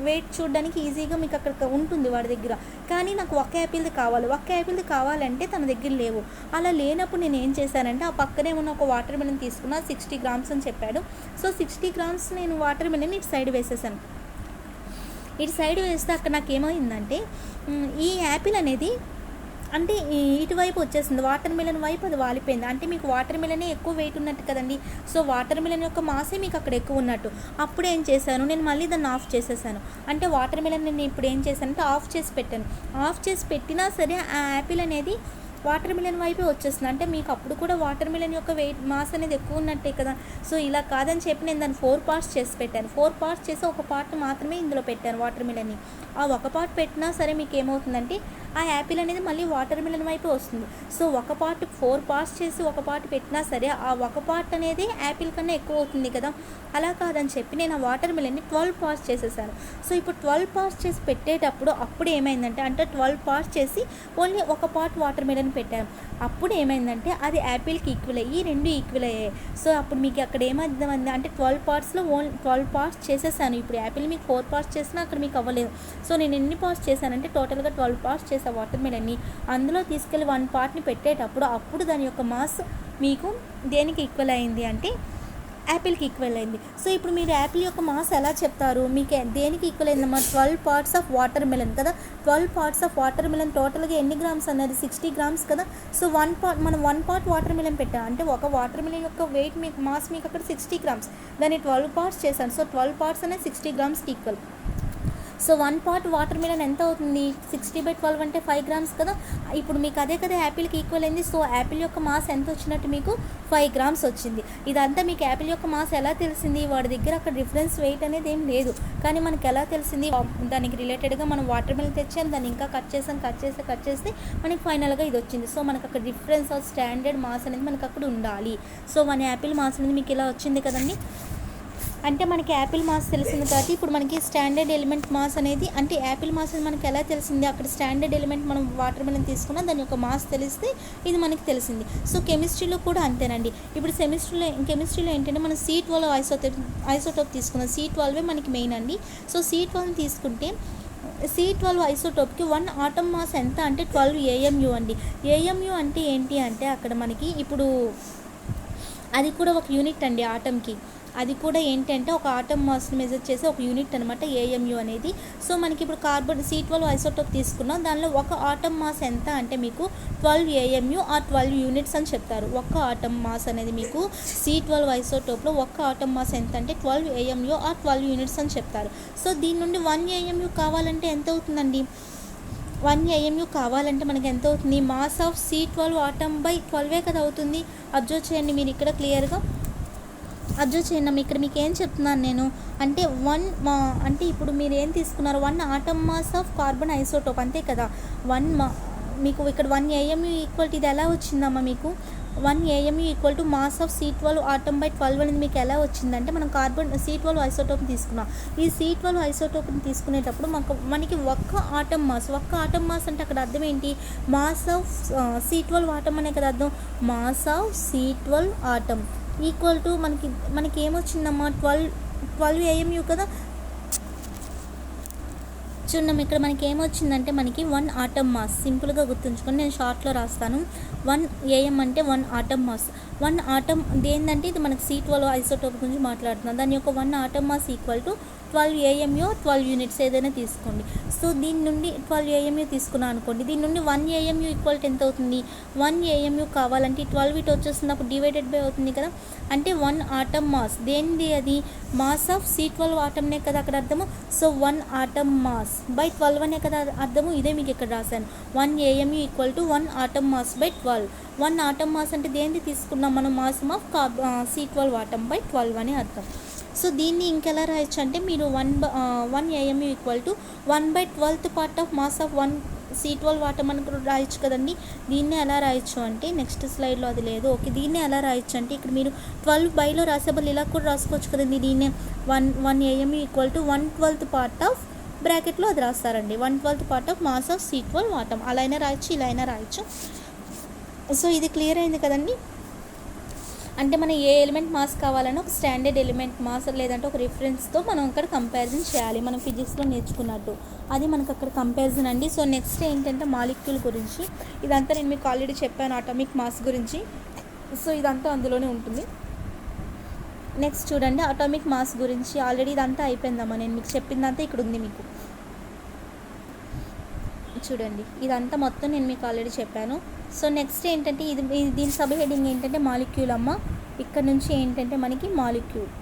వెయిట్ చూడడానికి ఈజీగా మీకు అక్కడ ఉంటుంది వాడి దగ్గర. కానీ నాకు ఒక యాపిల్ది కావాలి. ఒక యాపిల్ది కావాలంటే తన దగ్గర లేవు. అలా లేనప్పుడు నేను ఏం చేశానంటే ఆ పక్కనే ఉన్న ఒక వాటర్ మిలన్ తీసుకున్నా. 60 grams అని చెప్పాడు. సో 60 grams నేను వాటర్ మిలన్ ఇటు సైడ్ వేసేసాను. ఇటు సైడ్ వేస్తే అక్కడ నాకు ఏమైందంటే ఈ యాపిల్ అనేది అంటే ఇటువైపు వచ్చేసింది. వాటర్ మిలన్ వైపు అది వాలిపోయింది. అంటే మీకు వాటర్ మిలనే ఎక్కువ వెయిట్ ఉన్నట్టు కదండి. సో వాటర్ మిలన్ యొక్క మాసే మీకు అక్కడ ఎక్కువ ఉన్నట్టు. అప్పుడు ఏం చేశాను, నేను మళ్ళీ దాన్ని ఆఫ్ చేసేసాను. అంటే వాటర్ మిలన్ నేను ఇప్పుడు ఏం చేశానంటే ఆఫ్ చేసి పెట్టాను. ఆఫ్ చేసి పెట్టినా సరే ఆ యాపిల్ అనేది వాటర్ మిలన్ వైపే వచ్చేస్తుంది. అంటే మీకు అప్పుడు కూడా వాటర్ మిలన్ యొక్క వెయిట్ మాస్ అనేది ఎక్కువ ఉన్నట్టే కదా. సో ఇలా కాదని చెప్పి నేను దాన్ని 4 parts చేసి పెట్టాను. 4 parts చేసి ఒక పార్ట్ మాత్రమే ఇందులో పెట్టాను వాటర్ మిలన్ని. ఆ ఒక పార్ట్ పెట్టినా సరే మీకు ఏమవుతుందంటే ఆ యాపిల్ అనేది మళ్ళీ వాటర్ మిలన్ వైపు వస్తుంది. సో ఒక పార్ట్ 4 parts చేసి ఒక పార్ట్ పెట్టినా సరే ఆ ఒక పార్ట్ అనేది యాపిల్ కన్నా ఎక్కువ అవుతుంది కదా. అలా కాదని చెప్పి నేను ఆ వాటర్ మిలన్ని 12 parts చేసేసాను. సో ఇప్పుడు 12 parts చేసి పెట్టేటప్పుడు అప్పుడు ఏమైందంటే అంటే 12 parts చేసి ఓన్లీ ఒక పార్ట్ వాటర్ మిలన్ పెట్టాను. అప్పుడు ఏమైందంటే అది యాపిల్కి ఈక్వల్ అయ్యి 2 ఈక్వల్ అయ్యాయి. సో అప్పుడు మీకు అక్కడ ఏమర్థమైంది అంటే 12 partsలో 12 parts చేసేసాను. ఇప్పుడు యాపిల్ మీకు 4 parts చేసినా అక్కడ మీకు అవ్వలేదు. సో నేను ఎన్ని పార్ట్స్ చేశానంటే టోటల్గా 12 parts చేసా వాటర్ మిలన్ని. అందులో తీసుకెళ్ళి 1 partని పెట్టేటప్పుడు అప్పుడు దాని యొక్క మాస్ మీకు దేనికి ఈక్వల్ అయింది అంటే యాపిల్కి ఈక్వల్ అయింది. సో ఇప్పుడు మీరు యాపిల్ యొక్క మాస్ ఎలా చెప్తారు, మీకు దేనికి ఈక్వల్ అయిందమ్మా? 12 parts ఆఫ్ వాటర్ మిలన్ కదా. 12 parts ఆఫ్ వాటర్ మిలన్ టోటల్గా ఎన్ని గ్రామ్స్ అన్నది 60 grams కదా. సో 1 part మనం 1 part వాటర్ మిలన్ పెట్టాం అంటే ఒక వాటర్ మిలన్ యొక్క వెయిట్ మీకు మాస్ మీకు అక్కడ 60 grams. దాన్ని 12 parts చేశాను. సో 12 parts అనేది 60 gramsకి equal. So 1 part watermelon ఎంత అవుతుంది? 60/12 అంటే 5 grams కదా. ఇప్పుడు మీకు అదే కదా యాపిల్కి ఈక్వల్ అయింది. సో యాపిల్ యొక్క మాస్ ఎంత వచ్చినట్టు మీకు 5 grams వచ్చింది. ఇదంతా మీకు యాపిల్ యొక్క మాస్ ఎలా తెలిసింది? వాడి దగ్గర అక్కడ రిఫరెన్స్ వెయిట్ అనేది ఏం లేదు. కానీ మనకి ఎలా తెలిసింది? దానికి రిలేటెడ్గా మనం వాటర్ మిలన్ తెచ్చాం, దాన్ని ఇంకా కట్ చేస్తే మనకి ఫైనల్గా ఇది వచ్చింది. సో మనకు అక్కడ రిఫరెన్స్ ఆఫ్ స్టాండర్డ్ మాస్ అనేది మనకు అక్కడ ఉండాలి. సో 1 యాపిల్ మాస్ అనేది మీకు ఇలా వచ్చింది కదండి. అంటే మనకి యాపిల్ మాస్ తెలిసింది కాబట్టి ఇప్పుడు మనకి స్టాండర్డ్ ఎలిమెంట్ మాస్ అనేది అంటే యాపిల్ మాస్ అనేది మనకి ఎలా తెలిసింది? అక్కడ స్టాండర్డ్ ఎలిమెంట్ మనం వాటర్ మిలన్ తీసుకున్నా దాని యొక్క మాస్ తెలిస్తే ఇది మనకి తెలిసింది. సో కెమిస్ట్రీలో కూడా అంతేనండి. ఇప్పుడు కెమిస్ట్రీలో ఏంటంటే మనం C12 ఐసోటోప్ తీసుకున్నాం. C12 మనకి మెయిన్ అండి. సో C12 తీసుకుంటే C12 ఐసోటోప్కి 1 ఆటమ్ మాస్ ఎంత అంటే 12 AMU అండి. AMU అంటే ఏంటి అంటే అక్కడ మనకి ఇప్పుడు అది కూడా ఒక యూనిట్ అండి ఆటమ్కి. అది కూడా ఏంటంటే ఒక ఆటమ్ మాస్ని మెజర్ చేసే ఒక యూనిట్ అనమాట AMU అనేది. సో మనకి ఇప్పుడు కార్బన్ C12 ఐసోటోప్ తీసుకున్నాం. దానిలో ఒక ఆటమ్ మాస్ ఎంత అంటే మీకు 12 AMU ఆర్ 12 units అని చెప్తారు. ఒక ఆటమ్ మాస్ అనేది మీకు C12 ఐసోటోప్లో ఒక ఆటమ్ మాస్ ఎంత అంటే 12 AMU ఆర్ 12 units అని చెప్తారు. సో దీని నుండి 1 AMU కావాలంటే ఎంత అవుతుందండి? 1 AMU కావాలంటే మనకి ఎంత అవుతుంది? Mass of C12 atom by 12 కదా అవుతుంది. అబ్జర్వ్ చేయండి మీరు ఇక్కడ క్లియర్గా అబ్జర్వ్ చేయండి. ఇక్కడ మీకు ఏం చెప్తున్నాను నేను అంటే అంటే ఇప్పుడు మీరు ఏం తీసుకున్నారు? 1 atom mass of carbon isotope అంతే కదా. మీకు ఇక్కడ 1 AMU ఈక్వల్ టు ఇది ఎలా వచ్చిందమ్మా మీకు 1 AMU equal to mass of C12 atom by 12 అనేది మీకు ఎలా వచ్చిందంటే మనం కార్బన్ C12 ఐసోటోప్ని తీసుకున్నాం. ఈ C12 ఐసోటోప్ని తీసుకునేటప్పుడు మనకి ఒక్క ఆటమ్ మాస్ అంటే అక్కడ అర్థం ఏంటి, మాస్ ఆఫ్ C12 ఆటమ్ అనే కదా అర్థం. Mass of C12 atom equal to మనకి ఏమొచ్చిందమ్మా 12 AMU కదా. చూడండి ఇక్కడ మనకి ఏమొచ్చిందంటే మనకి 1 ఆటమ్ మాస్. సింపుల్గా గుర్తుంచుకొని నేను షార్ట్లో రాస్తాను. 1 AM అంటే 1 ఆటమ్ మాస్. 1 ఆటమ్ ఏంటంటే ఇది మనకి C12 ఐసోటోప్ గురించి మాట్లాడుతున్నాం. దాని యొక్క 1 atom mass equal to 12 AMU 12 units ఏదైనా తీసుకోండి. సో దీని నుండి 12 AMU తీసుకున్నాను అనుకోండి. దీని నుండి 1 AMU ఈక్వల్ టు ఎంత అవుతుంది, 1 AMU కావాలంటే 12 ఇటు వచ్చేస్తుంది, అప్పుడు డివైడెడ్ బై అవుతుంది కదా. అంటే 1 ఆటమ్ మాస్ దేనిది, అది మాస్ ఆఫ్ C12 ఆటమ్నే కదా అక్కడ అర్థము. సో 1 ఆటమ్ మాస్ బై 12 అనే కదా అర్థము. ఇదే మీకు ఇక్కడ రాశాను. 1 AMU equal to 1 atom mass by 12. 1 atom mass అంటే దేనిది తీసుకున్నాం మనం, mass of C12 atom by 12 అని అర్థం. సో దీన్ని ఇంకెలా రాయొచ్చు అంటే మీరు 1 AMU equal to 1/12th part of mass of 1 C12 atom అని కూడా రాయొచ్చు కదండి. దీన్ని ఎలా రాయొచ్చు అంటే నెక్స్ట్ స్లైడ్లో అది లేదు. ఓకే, దీన్ని ఎలా రాయొచ్చు అంటే ఇక్కడ మీరు 12/లో రాసేబుల్ ఇలా కూడా రాసుకోవచ్చు కదండి. దీన్నే 1 AMU equal to 1/12th part of బ్రాకెట్లో అది రాస్తారండి. 1/12th part of mass of C12 atom. అలా అయినా రాయొచ్చు, ఇలా అయినా రాయొచ్చు. సో ఇది క్లియర్ అయింది కదండి. అంటే మనం ఏ ఎలిమెంట్ మాస్ కావాలన్నా ఒక స్టాండర్డ్ ఎలిమెంట్ మాస్ లేదంటే ఒక రిఫరెన్స్తో మనం అక్కడ కంపారిజన్ చేయాలి, మనం ఫిజిక్స్లో నేర్చుకున్నట్టు. అది మనకు అక్కడ కంపారిజన్ అండి. సో నెక్స్ట్ ఏంటంటే మాలిక్యూల్ గురించి. ఇదంతా నేను మీకు ఆల్రెడీ చెప్పాను అటామిక్ మాస్ గురించి. సో ఇదంతా అందులోనే ఉంటుంది. నెక్స్ట్ చూడండి అటామిక్ మాస్ గురించి. ఆల్రెడీ ఇదంతా అయిపోయిందమ్మా, నేను మీకు చెప్పిందంతా ఇక్కడ ఉంది. మీకు చూడండి ఇదంతా మొత్తం నేను మీకు ఆల్రెడీ చెప్పాను. సో నెక్స్ట్ ఏంటంటే దీని సబ్ హెడింగ్ ఏంటంటే మాలిక్యూల్ అమ్మ. ఇక్కడ నుంచి ఏంటంటే మనకి మాలిక్యూల్.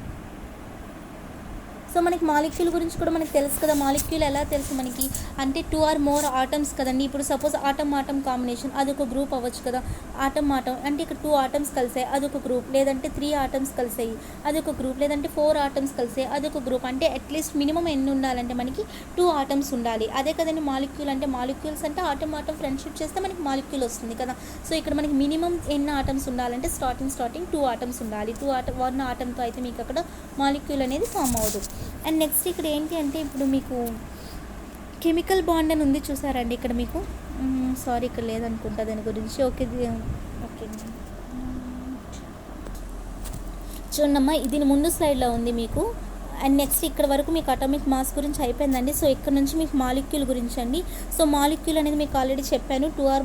సో మనకి మాలిక్యూల్ గురించి కూడా మనకు తెలుసు కదా. మాలిక్యూల్ ఎలా తెలుసు మనకి అంటే 2 or more ఆటమ్స్ కదండి. ఇప్పుడు సపోజ్ ఆటమ్ కాంబినేషన్ అదొక గ్రూప్ అవ్వచ్చు కదా. ఆటమ్ అంటే ఇక్కడ 2 ఆటమ్స్ కలిసాయి అదొక గ్రూప్, లేదంటే 3 ఆటమ్స్ కలిసాయి అదొక గ్రూప్, లేదంటే 4 ఆటమ్స్ కలిసాయి అదొక గ్రూప్. అంటే అట్లీస్ట్ మినిమం ఎన్ని ఉండాలంటే మనకి 2 ఆటమ్స్ ఉండాలి. అదే కదండి మాలిక్యూల్ అంటే. మాలిక్యూల్స్ అంటే ఆటమ్ ఫ్రెండ్షిప్ చేస్తే మనకి మాలిక్యూల్ వస్తుంది కదా. సో ఇక్కడ మనకి మినిమం ఎన్ని ఆటమ్స్ ఉండాలంటే స్టార్టింగ్ 2 ఆటమ్స్ ఉండాలి. 1 ఆటమ్తో అయితే మీకు అక్కడ మాలిక్యూల్ అనేది ఫామ్ అవ్వదు. అండ్ నెక్స్ట్ ఇక్కడ ఏంటి అంటే ఇప్పుడు మీకు కెమికల్ బాండ్ అని ఉంది చూసారండి ఇక్కడ మీకు. సారీ ఇక్కడ లేదనుకుంటా దాని గురించి. ఓకే చూడమ్మా, ఇది ముందు స్లైడ్లో ఉంది మీకు. అండ్ నెక్స్ట్ ఇక్కడ వరకు మీకు అటామిక్ మాస్ గురించి అయిపోయిందండి. సో ఇక్కడ నుంచి మీకు మాలిక్యూల్ గురించి అండి. సో మాలిక్యూల్ అనేది మీకు ఆల్రెడీ చెప్పాను. 2 or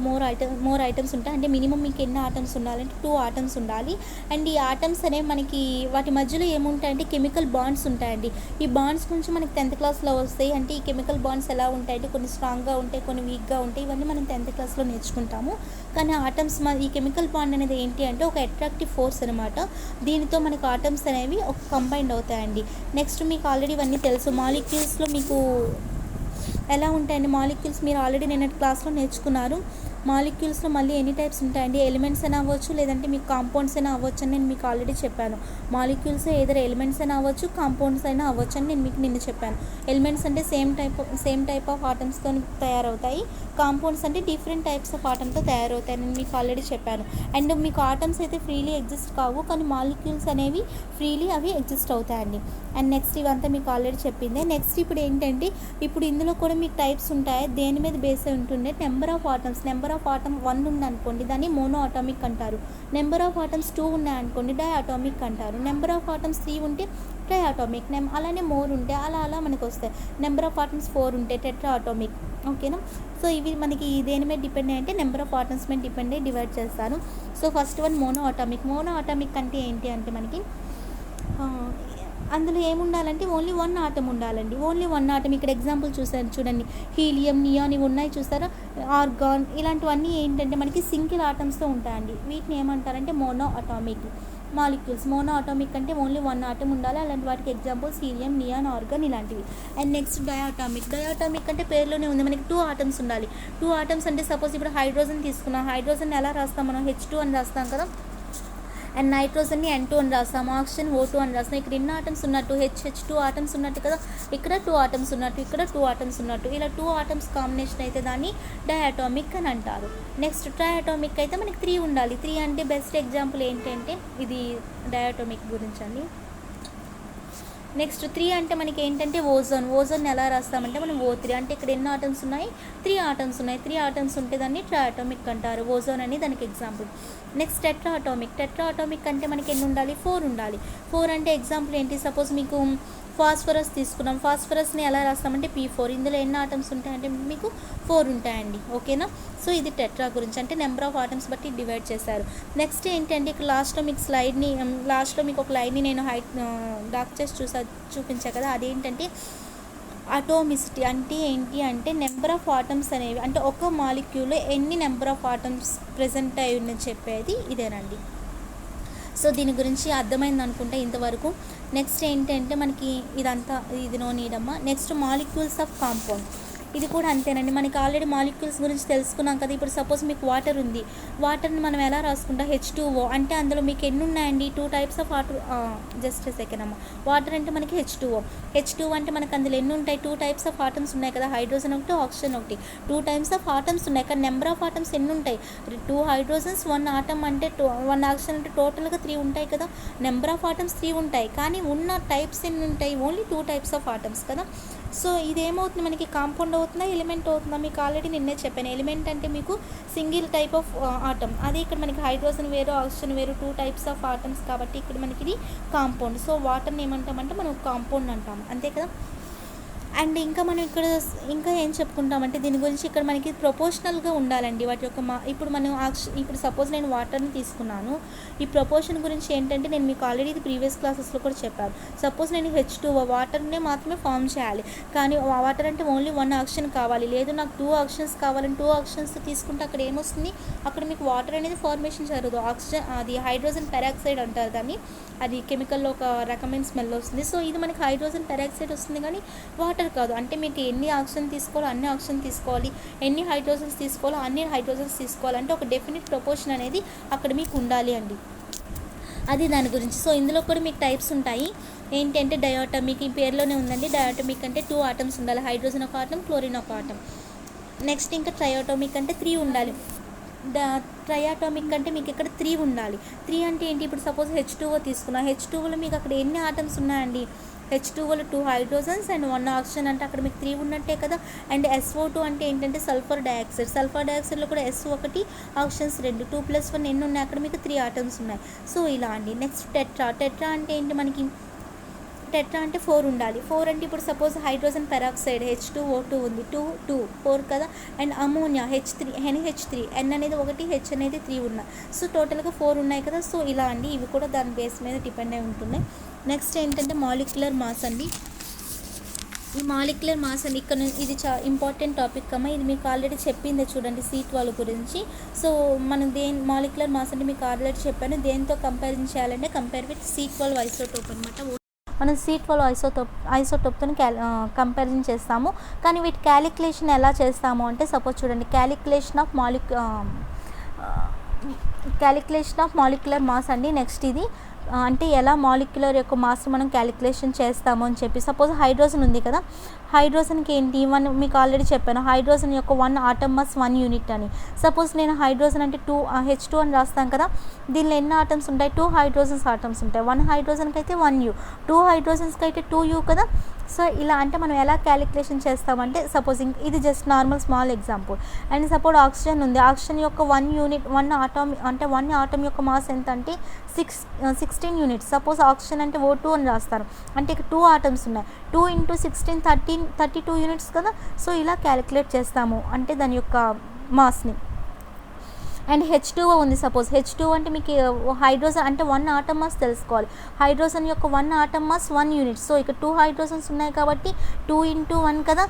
more ఐటమ్స్ ఉంటాయి. అంటే మినిమం మీకు ఎన్ని ఆటమ్స్ ఉండాలంటే 2 ఆటమ్స్ ఉండాలి. అండ్ ఈ ఆటమ్స్ అనేవి మనకి వాటి మధ్యలో ఏముంటాయంటే కెమికల్ బాండ్స్ ఉంటాయండి. ఈ బాండ్స్ గురించి మనకి 10th క్లాస్లో వస్తాయి. అంటే ఈ కెమికల్ బాండ్స్ ఎలా ఉంటాయంటే కొన్ని స్ట్రాంగ్గా ఉంటాయి, కొన్ని వీక్గా ఉంటాయి. ఇవన్నీ మనం 10th క్లాస్లో నేర్చుకుంటాము. కానీ ఆటమ్స్ ఈ కెమికల్ బాండ్ అనేది ఏంటి అంటే ఒక అట్రాక్టివ్ ఫోర్స్ అనమాట. దీనితో మనకు ఆటమ్స్ అనేవి ఒక కంబైండ్ అవుతాయండి. నెక్స్ట్ మీకు ఆల్రెడీ ఇవన్నీ తెలుసు. మాలిక్యూల్స్లో మీకు ఎలా ఉంటాయండి మాలిక్యూల్స్ మీరు ఆల్రెడీ నిన్నటి క్లాస్లో నేర్చుకున్నారు. మాలిక్యూల్స్లో మళ్ళీ ఎన్ని టైప్స్ ఉంటాయండి, ఎలిమెంట్స్ అయినా అవ్వచ్చు, లేదంటే మీకు కాంపౌండ్స్ అయినా అవ్వచ్చు అని నేను మీకు ఆల్రెడీ చెప్పాను. మాలిక్యూల్స్ ఏదైనా ఎలిమెంట్స్ అయినా అవ్వచ్చు, కాంపౌండ్స్ అయినా అవ్వచ్చు అని నేను మీకు నిన్న చెప్పాను. ఎలిమెంట్స్ అంటే సేమ్ టైప్ ఆఫ్ ఆటమ్స్తో తయారవుతాయి. కాంపౌండ్స్ అంటే డిఫరెంట్ టైప్స్ ఆఫ్ ఆటమ్తో తయారవుతాయి నేను మీకు ఆల్రెడీ చెప్పాను. అండ్ మీకు ఆటమ్స్ అయితే ఫ్రీలీ ఎగ్జిస్ట్ కావు, కానీ మాలిక్యూల్స్ అనేవి ఫ్రీలీ అవి ఎగ్జిస్ట్ అవుతాయండి. అండ్ నెక్స్ట్ ఇవంతా మీకు ఆల్రెడీ చెప్పింది. నెక్స్ట్ ఇప్పుడు ఏంటంటే ఇప్పుడు ఇందులో కూడా మీకు టైప్స్ ఉంటాయి. దేని మీద బేస్ అయి ఉంటుంది, number of atoms. Number of atom 1 ఉందనుకోండి దాన్ని మోనో అటామిక్ అంటారు. నెంబర్ ఆఫ్ ఆటమ్స్ 2 ఉన్నాయనుకోండి డై అటామిక్ అంటారు. నెంబర్ ఆఫ్ ఆటమ్స్ 3 ఉంటే ట్రై అటామిక్. అలానే మోర్ ఉంటే అలా మనకు వస్తాయి. నెంబర్ ఆఫ్ ఆటమ్స్ 4 ఉంటే టెట్రా అటామిక్. ఓకేనా. సో ఇవి మనకి దేని మీద డిపెండ్ అంటే నెంబర్ ఆఫ్ ఆటమ్స్ మీద డిపెండ్ అయ్యి డివైడ్ చేస్తాను. So first one mono atomic. Mono atomic అంటే ఏంటి అంటే మనకి అందులో ఏముండాలంటే ఓన్లీ 1 ఆటమ్ ఉండాలండి. Only 1 atom. ఇక్కడ ఎగ్జాంపుల్ చూసారు చూడండి, హీలియం, నియాన్ ఇవి ఉన్నాయి చూస్తారా, ఆర్గాన్ ఇలాంటివన్నీ ఏంటంటే మనకి సింగిల్ ఆటమ్స్తో ఉంటాయండి. వీటిని ఏమంటారంటే mono atomic molecules. Mono atomic అంటే ఓన్లీ 1 ఆటమ్ ఉండాలి. అలాంటి వాటికి ఎగ్జాంపుల్స్ హీలియం, నియాన్, ఆర్గాన్ ఇలాంటివి. And next diatomic. డయాటామిక్ అంటే పేరులోనే ఉంది మనకి 2 ఆటమ్స్ ఉండాలి. 2 ఆటమ్స్ అంటే సపోజ్ ఇప్పుడు హైడ్రోజన్ తీసుకున్నాం. హైడ్రోజన్ ఎలా రాస్తాం మనం, H2 అని రాస్తాం కదా. అండ్ నైట్రోజన్ని N2 అని రాస్తాము, ఆక్సిజన్ O2 అని రాస్తాము. ఇక్కడ ఎన్ని ఆటమ్స్ ఉన్నట్టు HH2 ఆటమ్స్ ఉన్నట్టు కదా, ఇక్కడ 2 ఆటమ్స్ ఉన్నట్టు, ఇక్కడ 2 ఆటమ్స్ ఉన్నట్టు. ఇలా 2 ఆటమ్స్ కాంబినేషన్ అయితే దాన్ని డయాటోమిక్ అని అంటారు. నెక్స్ట్ ట్రయాటోమిక్ అయితే మనకి 3 ఉండాలి. 3 అంటే బెస్ట్ ఎగ్జాంపుల్ ఏంటంటే ఇది డయాటోమిక్ గురించి అండి. నెక్స్ట్ 3 అంటే మనకి ఏంటంటే ఓజోన్ ఎలా రాస్తామంటే మనం O3 అంటే ఇక్కడ ఎన్ని ఆటమ్స్ ఉన్నాయి, 3 ఆటమ్స్ ఉన్నాయి. 3 ఆటమ్స్ ఉంటే దాన్ని ట్రయాటోమిక్ అంటారు. ఓజోన్ అని దానికి ఎగ్జాంపుల్. నెక్స్ట్ టెట్రాటోమిక్ అంటే మనకి ఎన్ని ఉండాలి, 4 ఉండాలి. 4 అంటే ఎగ్జాంపుల్ ఏంటి, సపోజ్ మీకు ఫాస్ఫరస్ తీసుకున్నాం, ఫాస్ఫరస్ని ఎలా రాస్తామంటే P4. ఇందులో ఎన్ని ఆటమ్స్ ఉంటాయంటే మీకు 4 ఉంటాయండి. ఓకేనా. సో ఇది టెట్రా గురించి, అంటే నెంబర్ ఆఫ్ ఆటమ్స్ బట్టి డివైడ్ చేశారు. నెక్స్ట్ ఏంటంటే ఇక్కడ లాస్ట్లో మీకు ఒక లైన్ని నేను డార్క్ చేసి చూపించా కదా, అదేంటంటే అటోమిసిటీ అంటే ఏంటి అంటే నెంబర్ ఆఫ్ ఆటమ్స్ అనేవి, అంటే ఒక మాలిక్యూల్లో ఎన్ని నెంబర్ ఆఫ్ ఆటమ్స్ ప్రెజెంట్ అయి ఉందని చెప్పేది ఇదేనండి. సో దీని గురించి అర్థమైంది అనుకుంటే ఇంతవరకు. నెక్స్ట్ ఏంటంటే మనకి ఇది నో నీడ్ అమ్మా. నెక్స్ట్ మాలిక్యూల్స్ ఆఫ్ కాంపౌండ్, ఇది కూడా అంతేనండి. మనకి ఆల్రెడీ మాలిక్యూల్స్ గురించి తెలుసుకున్నాం కదా. ఇప్పుడు సపోజ్ మీకు వాటర్ ఉంది, వాటర్ని మనం ఎలా రాసుకుంటాం, H2O. అంటే అందులో మీకు ఎన్ని ఉన్నాయండి, 2 types of water. Just second అమ్మ. వాటర్ అంటే మనకి H2O అంటే మనకి అందులో ఎన్ని ఉంటాయి, 2 టైప్స్ ఆఫ్ ఆటమ్స్ ఉన్నాయి కదా, హైడ్రోజన్ ఒకటి, ఆక్సిజన్ ఒకటి. 2 టైప్స్ ఆఫ్ ఆటమ్స్ ఉన్నాయి కానీ నెంబర్ ఆఫ్ ఆటమ్స్ ఎన్ని ఉంటాయి, 2 హైడ్రోజన్స్ 1 ఆటమ్ అంటే 1 ఆక్సిజన్ అంటే టోటల్గా 3 ఉంటాయి కదా. నెంబర్ ఆఫ్ ఆటమ్స్ 3 ఉంటాయి కానీ ఉన్న టైప్స్ ఎన్ని ఉంటాయి, ఓన్లీ 2 టైప్స్ ఆఫ్ ఆటమ్స్ కదా. సో ఇదేమవుతుంది మనకి కాంపౌండ్ అవుతుందా, ఎలిమెంట్ అవుతుందా. మీకు ఆల్రెడీ నిన్నే చెప్పాను, ఎలిమెంట్ అంటే మీకు సింగిల్ టైప్ ఆఫ్ ఆటమ్. అదే ఇక్కడ మనకి హైడ్రోజన్ వేరు, ఆక్సిజన్ వేరు, 2 టైప్స్ ఆఫ్ ఆటమ్స్ కాబట్టి ఇక్కడ మనకి ఇది కాంపౌండ్. సో వాటర్ని ఏమంటామంటే మనం కాంపౌండ్ అంటాం, అంతే కదా. అండ్ ఇంకా మనం ఇక్కడ ఇంకా ఏం చెప్పుకుంటామంటే దీని గురించి ఇక్కడ మనకి ప్రపోర్షనల్గా ఉండాలండి వాటి యొక్క ఇప్పుడు సపోజ్ నేను వాటర్ని తీసుకున్నాను. ఈ ప్రపోర్షన్ గురించి ఏంటంటే నేను మీకు ఆల్రెడీ ఇది ప్రీవియస్ క్లాసెస్లో కూడా చెప్పాను. సపోజ్ నేను H2O వాటర్నే మాత్రమే ఫామ్ చేయాలి, కానీ వాటర్ అంటే ఓన్లీ 1 ఆక్సిజన్ కావాలి, లేదు నాకు 2 ఆక్సిజన్స్ కావాలని 2 ఆక్సిజన్స్ తీసుకుంటే అక్కడ ఏమొస్తుంది, అక్కడ మీకు వాటర్ అనేది ఫార్మేషన్ జరగదు. ఆక్సిజన్ అది హైడ్రోజన్ పెరాక్సైడ్ అంటారు దాన్ని, అది కెమికల్లో ఒక రకమైన స్మెల్ వస్తుంది. సో ఇది మనకి హైడ్రోజన్ పెరాక్సైడ్ వస్తుంది కానీ వాటర్ కాదు. అంటే మీకు ఎన్ని ఆక్సిజన్ తీసుకోవాలో అన్ని ఆక్సిజన్ తీసుకోవాలి, ఎన్ని హైడ్రోజన్స్ తీసుకోవాలో అన్ని హైడ్రోజన్స్ తీసుకోవాలి, అంటే ఒక డెఫినెట్ ప్రపోర్షన్ అనేది అక్కడ మీకు ఉండాలి అండి. అది దాని గురించి. సో ఇందులో కూడా మీకు టైప్స్ ఉంటాయి. ఏంటంటే డయాటమిక్, ఈ పేరులోనే ఉందండి. డయాటమిక్ అంటే 2 ఆటమ్స్ ఉండాలి, హైడ్రోజన్ ఒక ఆటం, క్లోరిన్ ఒక ఆటం. నెక్స్ట్ ఇంకా ట్రయాటమిక్ అంటే 3 ఉండాలి. ట్రయాటమిక్ అంటే మీకు ఇక్కడ 3 ఉండాలి. 3 అంటే ఏంటి, ఇప్పుడు సపోజ్ H2O తీసుకున్నా, H2Oలో మీకు అక్కడ ఎన్ని ఆటమ్స్ ఉన్నాయండి, H2Oలో 2 హైడ్రోజన్స్ అండ్ 1 ఆక్సిజన్, అంటే అక్కడ మీకు 3 ఉన్నట్టే కదా. అండ్ SO2 అంటే ఏంటంటే సల్ఫర్ డయాక్సైడ్లో కూడా S ఒకటి, ఆక్సిజన్స్ 2, 2 + 1 ఎన్ని ఉన్నాయి, అక్కడ మీకు 3 ఆటమ్స్ ఉన్నాయి. సో ఇలా అండి. నెక్స్ట్ టెట్రా అంటే ఏంటి, మనకి టెట్రా అంటే 4 ఉండాలి. 4 అంటే ఇప్పుడు సపోజ్ హైడ్రోజన్ పెరాక్సైడ్ H2O2 ఉంది, 4 కదా. అండ్ అమోనియా NH3, N అనేది 1, H అనేది 3 ఉన్నాయి. సో టోటల్గా 4 ఉన్నాయి కదా. సో ఇలా అండి, ఇవి కూడా దాని బేస్ మీద డిపెండ్ అయి ఉంటున్నాయి. నెక్స్ట్ ఏంటంటే మాలిక్యులర్ మాస్ అండి. ఈ మాలిక్యులర్ మాస్ అండి, ఇక్కడ ఇది ఇంపార్టెంట్ టాపిక్ అమ్మ. ఇది మీకు ఆల్రెడీ చెప్పిందే చూడండి C12 గురించి. సో మనం మాలిక్యులర్ మాస్ అంటే మీకు ఆల్రెడీ చెప్పాను. దేంతో కంపారిజన్ చేయాలంటే కంపేర్ విత్ C12 ఐసోటోప్ అనమాట. మనం C12 ఐసోటోప్తో కంపారిజన్ చేస్తాము. కానీ వీటి క్యాలిక్యులేషన్ ఎలా చేస్తాము అంటే సపోజ్ చూడండి, క్యాలిక్యులేషన్ ఆఫ్ మాలిక్యులర్ మాస్ అండి. నెక్స్ట్ ఇది అంటే ఎలా మాలిక్యులర్ యొక్క మాస్ మనం క్యాలిక్యులేషన్ చేస్తాము అని చెప్పి. సపోజ్ హైడ్రోజన్ ఉంది కదా, హైడ్రోజన్కి ఏంటి, మీకు ఆల్రెడీ చెప్పాను, హైడ్రోజన్ యొక్క 1 ఆటమ్ మాస్ 1 యూనిట్ అని. సపోజ్ నేను హైడ్రోజన్ అంటే H2 అని రాస్తాను కదా, దీనిలో ఎన్ని ఆటమ్స్ ఉంటాయి, 2 హైడ్రోజన్స్ ఆటమ్స్ ఉంటాయి. 1 హైడ్రోజన్కి అయితే 1U, 2 హైడ్రోజన్స్కి అయితే 2U కదా. సో ఇలా అంటే మనం ఎలా క్యాలిక్యులేషన్ చేస్తామంటే సపోజింగ్ ఇది just normal small example. And suppose oxygen ఉంది, ఆక్సిజన్ యొక్క 1 ఆటమ్ అంటే 1 ఆటమ్ యొక్క మాస్ ఎంత అంటే 16 యూనిట్స్. సపోజ్ ఆక్సిజన్ అంటే O2 అని రాస్తారు, అంటే ఇక్కడ 2 ఆటమ్స్ ఉన్నాయి, 2 × 16 32 యూనిట్స్ కదా. సో ఇలా క్యాలిక్యులేట్ చేస్తాము అంటే దాని యొక్క మాస్ని. అండ్ H2O ఉంది, సపోజ్ H2O అంటే మీకు హైడ్రోజన్ అంటే 1 ఆటమ్ మాస్ తెలుసుకోవాలి. హైడ్రోజన్ యొక్క 1 ఆటమ్ మాస్ 1 యూనిట్. సో ఇక్కడ 2 హైడ్రోజన్స్ ఉన్నాయి కాబట్టి 2 × 1 కదా,